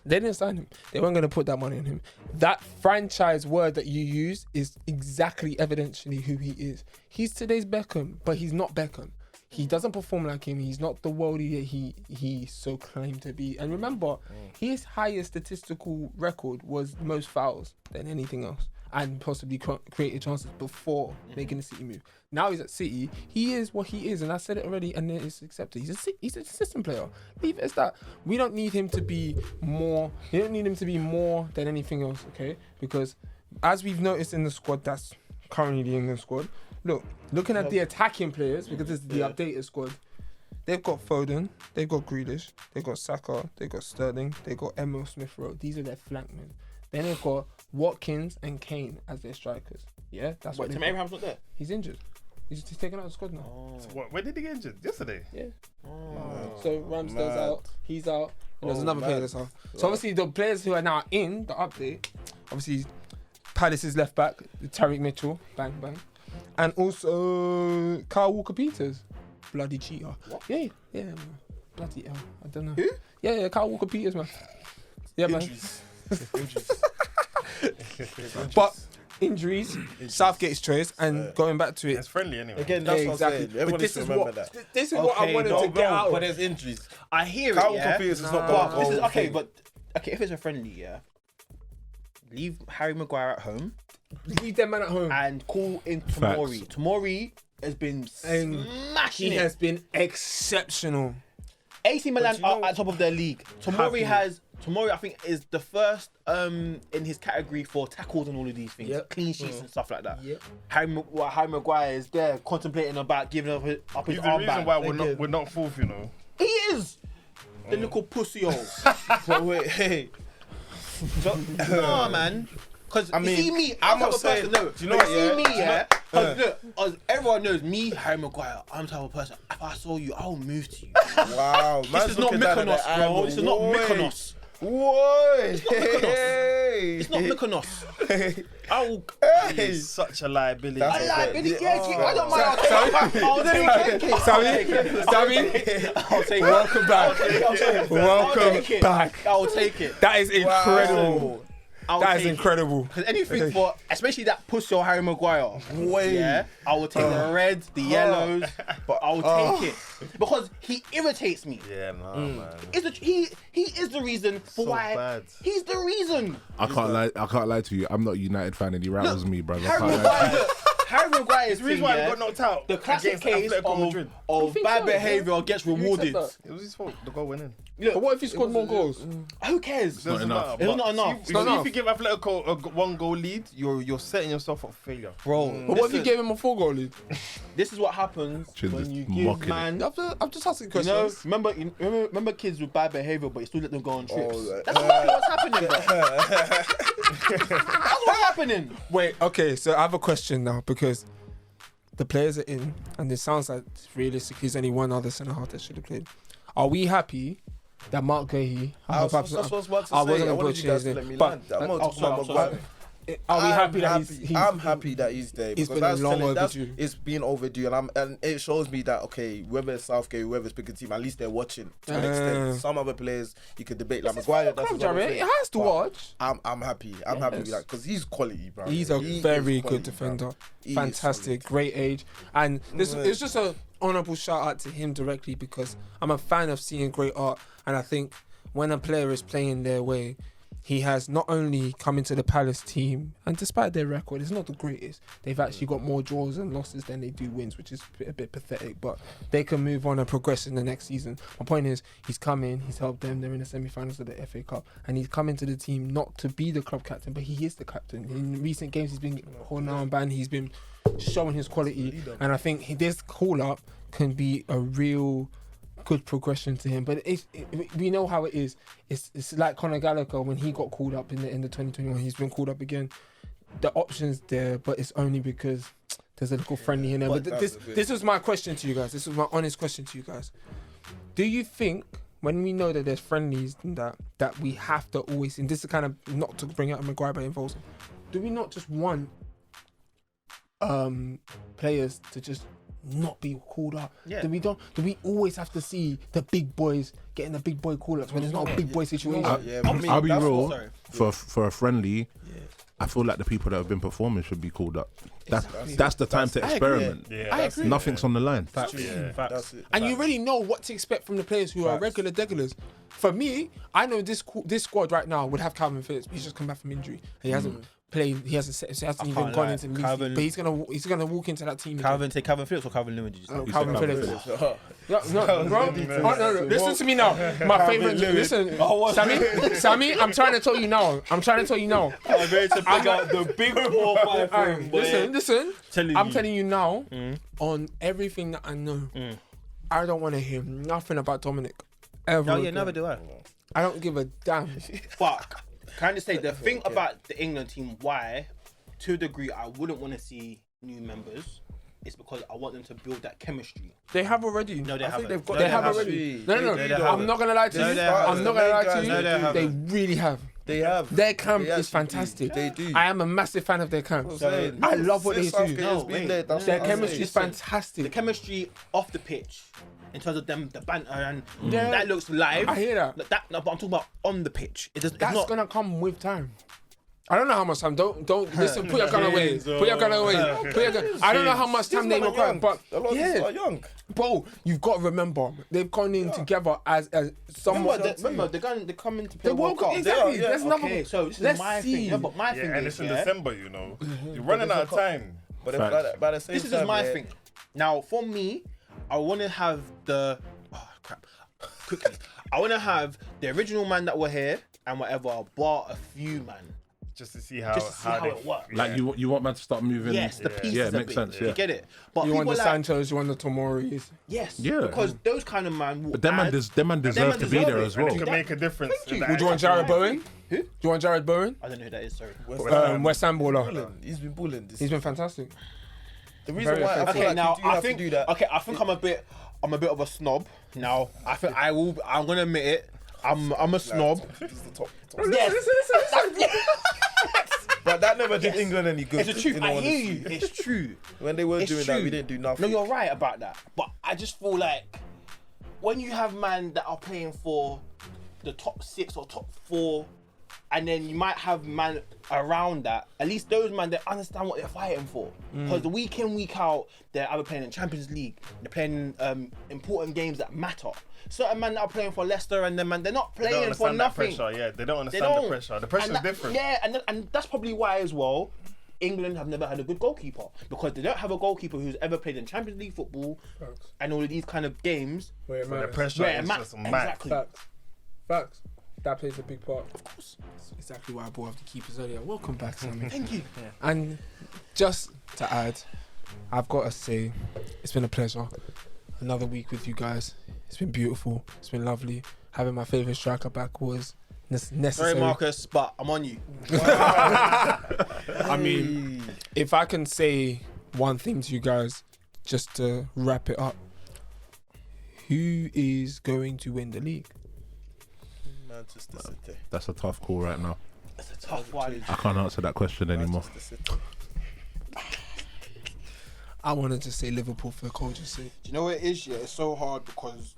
they didn't sign him. They weren't going to put that money on him. That franchise word that you use is exactly evidentially who he is. He's today's Beckham, but he's not Beckham. He doesn't perform like him. He's not the worldie that he so claimed to be. And remember, his highest statistical record was most fouls than anything else, and possibly created chances before making the City move. Now he's at City. He is what he is, and I said it already, and it's accepted. He's a system player. Leave it as that. We don't need him to be more. You don't need him to be more than anything else, okay? Because as we've noticed in the squad that's currently the England squad, looking at the attacking players, because this is the updated squad. They've got Foden, they've got Grealish, they've got Saka, they've got Sterling, they've got Emil Smith-Rowe. These are their flankmen. Then they've got Watkins and Kane as their strikers. Yeah, that's what Wait, Tim they've got. Abraham's not there. He's injured. He's taken out of the squad now. What, when did he get injured? Yesterday. Yeah. So Ramsdale's mad. out. He's out. And there's another mad. player that's out. So obviously the players who are now in the update, obviously Palace's left back, Tariq Mitchell, bang bang, and also Kyle Walker-Peters, bloody cheater. What? Yeah, bloody hell. I don't know. Who? Yeah, Kyle Walker-Peters, man. Yeah, man. Injuries. But injuries, Southgate's choice, and going back to It's it. friendly anyway. Again, that's what I'm Exactly. saying. Everyone But needs this to is remember what that. this is what I wanted to get out of. But there's injuries. I hear Kyle it, yeah. Walker-Peters is not But going this is to okay. But okay, if it's a friendly, yeah, leave Harry Maguire at home Leave them man at home. and call in Tomori. Tomori has been smashing He it. has been exceptional. AC Milan you know- are at top of their league. Tomori I think is the first in his category for tackles and all of these things, Yep. clean sheets and stuff like that. Yep. Harry Maguire is there contemplating about giving up his He's the arm reason back. why we're not fourth, you know. He is the little pussy hole. But wait, hey. No, man. Because I mean, you see me, I'm I'm not the type of saying- person. No, do you know but what, see yeah? me, Do you yeah. know- Because look, as everyone knows me, Harry Maguire. I'm the type of person. If I saw you, I'll move to you. Wow. This is not Mykonos, bro. This is not Mykonos. Why? Hey. It's not Mykonos. I'll. He's such a liability. That's I what- like it. Yeah. Yeah, I don't mind. I'll take it. Sammy, I'll take it. welcome back. I'll take it. Welcome I'll take it. back. I'll take it. That is incredible. Wow. That is incredible. Because anything for, especially that pussy or Harry Maguire. Wait. Yeah, I will take the red, the yellows, but I will take it because he irritates me. Yeah, nah, man. He is the reason for So why. bad. He's the reason. I can't lie to you. I'm not a United fan and he rattles me, brother. I Harry can't lie to you. Maguire. Harry Maguire's The reason thing, why he yeah, got knocked out. the classic against case Atletico Madrid. of think bad so, behaviour gets rewarded. that? It was his fault. The goal went in. But what if he scored more goals? Who cares? not enough. It's not enough. If, not enough. if you give Atletico a 1-goal lead, you're setting yourself up for failure. Bro, But what if you gave him a 4-goal lead? this is what happens Should when just you mock give it. man. I'm just asking You know, questions. remember kids with bad behaviour, but you still let them go on trips. right. That's exactly what's happening, bro. That's what's happening. Wait, okay, so I have a question now because the players are in, and it sounds like realistically there's only one other centre half that should have played. Are we happy that Mark Guehi? I was about to say. I wasn't I gonna wanted put you guys his to let name, me but- land. I'm not Oh, talking about sorry. Maguire. Are we happy that he's I'm happy that he's there. It's because been that's long telling- that's- overdue. It's been overdue, and it shows me that okay, whether it's Southgate, whoever's picking team, at least they're watching to an extent. Some other players you could debate like Maguire. That's Come, his other Jared, thing. it has to But watch. I'm happy. I'm happy with that because he's quality, bro. He's a He very is good quality, defender. bro. He is Fantastic, great age. And this it's just a honourable shout out to him directly because I'm a fan of seeing great art. And I think when a player is playing their way, he has not only come into the Palace team, and despite their record, it's not the greatest. They've actually got more draws and losses than they do wins, which is a bit pathetic. But they can move on and progress in the next season. My point is, he's come in, he's helped them. They're in the semi-finals of the FA Cup, and he's come into the team not to be the club captain, but he is the captain. In recent games, he's been holding on band. He's been showing his quality, and I think this call-up can be a real good progression to him, but we know how it is. It's like Conor Gallagher when he got called up in the 2021. He's been called up again. The options there, but it's only because there's a little friendly in there. But this is my question to you guys. This is my honest question to you guys. Do you think when we know that there's friendlies and that we have to always, and this is kind of not to bring out Maguire but involves him, do we not just want players to just not be called up? Yeah. Do we always have to see the big boys getting the big boy call-ups when there's not a big boy situation? I'll be that's real. sorry. For a friendly, I feel like the people that have been performing should be called up. That's the time to experiment. Yeah, I agree. Nothing's on the line. Yeah. That's it. And you really know what to expect from the players who are regular degulars. For me, I know this squad right now would have Calvin Phillips. He's just come back from injury. He hasn't played. He hasn't even can't gone lie. into the league. Calvin- But he's gonna walk into that team. Calvin Phillips or Calvin Lewin? Did you say? Calvin Calvin Phillips. No, bro. No. Listen to me now. My favorite. Listen, Sammy. I'm trying to tell you now. I'm ready to pick out the big 4-5. Listen. I'm you. telling you now. On everything that I know, I don't want to hear nothing about Dominic ever. No, yeah, again. never do I. I don't give a damn. But can I just say the thing about the England team, why, to a degree, I wouldn't want to see new members. It's because I want them to build that chemistry. They have already. No, they I think haven't. they've got. No, they they have haven't. already. No. They I'm haven't. not gonna lie to No, you. they haven't. I'm not gonna lie to you. No, they haven't. They really have. They have. Their camp They is actually fantastic. do. They do. I am a massive fan of their camp. So, I love what they since do. Southgate has No, been wait. there, that's Their what I'm chemistry is saying. The fantastic. chemistry off the pitch, in terms of them, the banter and Yeah. that looks live. I hear that. No, but I'm talking about on the pitch. It does. It's That's not. gonna come with time. I don't know how much time. Don't listen. Put your gun away. Put your gun away. I don't know how much time they These men are require, young. but A lot of these yeah, are young. bro, you've got to remember they've gone in together as somewhat. Remember, they're coming to play The World World Cup. Cup, exactly. They are, yeah. There's another. Okay, so this Let's is my see. thing. No, but my thing Yeah, and is, it's in yeah, December, You're running out of time. But Facts. by the same this is time, my yeah, thing. Now, for me, I want to have the. Oh, crap. Quickly. I want to have the original man that were here and whatever, bar a few man. Just to see how how it works. Like you want man to start moving. Yes, the pieces Yeah, a it makes bit. sense. You Yeah. get it? But You want people the like, Sanchos, you want the Tomoris. yes, Yeah. because those kind of man will But them man add- deserve to be deserve there it. as And well. it could make a difference. in the Would you want actual- Jared Bowen? Who? Do you want Jared Bowen? I don't know who that is, sorry. West Ham baller. He's been balling. He's been fantastic. The reason very why I feel effective. Okay, like now you do I have think to do that. okay, I think I'm a bit of a snob. Now I think I'm gonna admit it. I'm a snob. This is the top. Yes. But that never did England any good. It's the truth. in all I hear honesty. you. It's true. When they were It's doing that, true. we didn't do nothing. No, you're right about that. But I just feel like when you have man that are playing for the top 6 or top 4 and then you might have man around that. At least those man, they understand what they're fighting for. Because the week in, week out, they're either playing in Champions League, they're playing important games that matter. Certain men that are playing for Leicester, and then man, they're not They don't playing for understand that nothing. pressure. Yeah, they don't understand the pressure. The pressure's And that- different. Yeah, and that's probably why as well. England have never had a good goalkeeper because they don't have a goalkeeper who's ever played in Champions League football and all of these kind of games. Where it The matters. pressure Where it is ma- just mad. exactly. Facts. That plays a big part. Of course. That's exactly why I brought up the keepers earlier. Welcome back, Sammy. Thank you. And just to add, I've got to say, it's been a pleasure. Another week with you guys. It's been beautiful. It's been lovely. Having my favourite striker back was necessary. Sorry, Marcus, but I'm on you. I mean, if I can say one thing to you guys, just to wrap it up, who is going to win the league? Manchester City. That's a tough call right now. It's a tough one. I can't answer that question anymore. Manchester City. I wanted to say Liverpool for culture's sake. Do you know what it is? Yeah, it's so hard because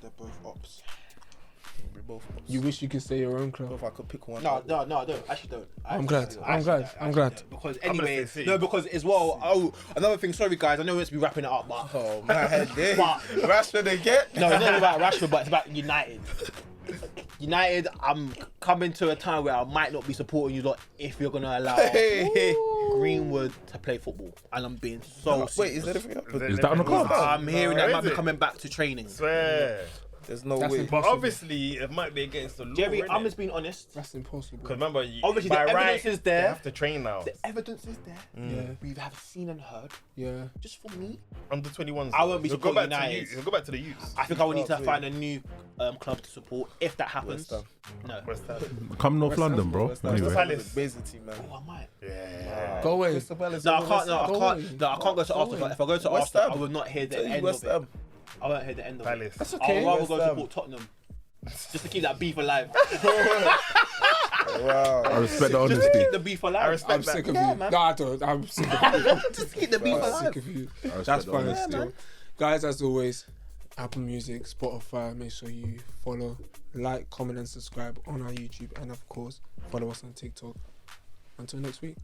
they're both ops. We're both ops. You wish you could say your own club. If I could pick one. No, I don't. Actually, don't. I'm glad. I'm glad. Because gonna anyway, say City. no, because as well. Oh, another thing. Sorry, guys. I know it's be wrapping it up, but Oh man, But- Rashford again. no, it's not about Rashford, but it's about United. United, I'm coming to a time where I might not be supporting you lot if you're gonna allow Greenwood to play football, and I'm being so Wait, serious. is there anything up? Is that on the cards? I'm hearing that Is might be it? coming back to training. Swear. There's no That's way. impossible. But obviously, it might be against the law. Jerry, I'm innit? just being honest. That's impossible. Because remember, Obviously, by the right, evidence is there. They have to train now. The evidence is there. Yeah, We have seen and heard. yeah. Just for me, Under 21s. I won't be He'll go back supporting to United. He'll go back to the youths. I think I will need to West find a new club to support if that happens. West No. West Ham. Come North London, bro. Anyway. Palace. Basically, man. Oh, I might. Yeah. Go away. Crystal Palace No, I over can't. West No, I Ham. can't. No, I can't go to Arsenal. If I go to West Arsenal, Ham. I will not hear the Tell you end West of it. Ham. I won't hear the end of it. Palace. That's I'll okay. rather West go Ham. support Tottenham. Just to keep that beef alive. Wow. I respect the Just to honesty. keep the beef alive. I respect I'm that. sick of Yeah, you. man. No, I don't. I'm sick of you. Just to keep the beef I'm alive. sick of you. I respect That's the fine honesty. still. Guys, as always, Apple Music, Spotify, make sure you follow, like, comment and subscribe on our YouTube, and of course, follow us on TikTok. Until next week.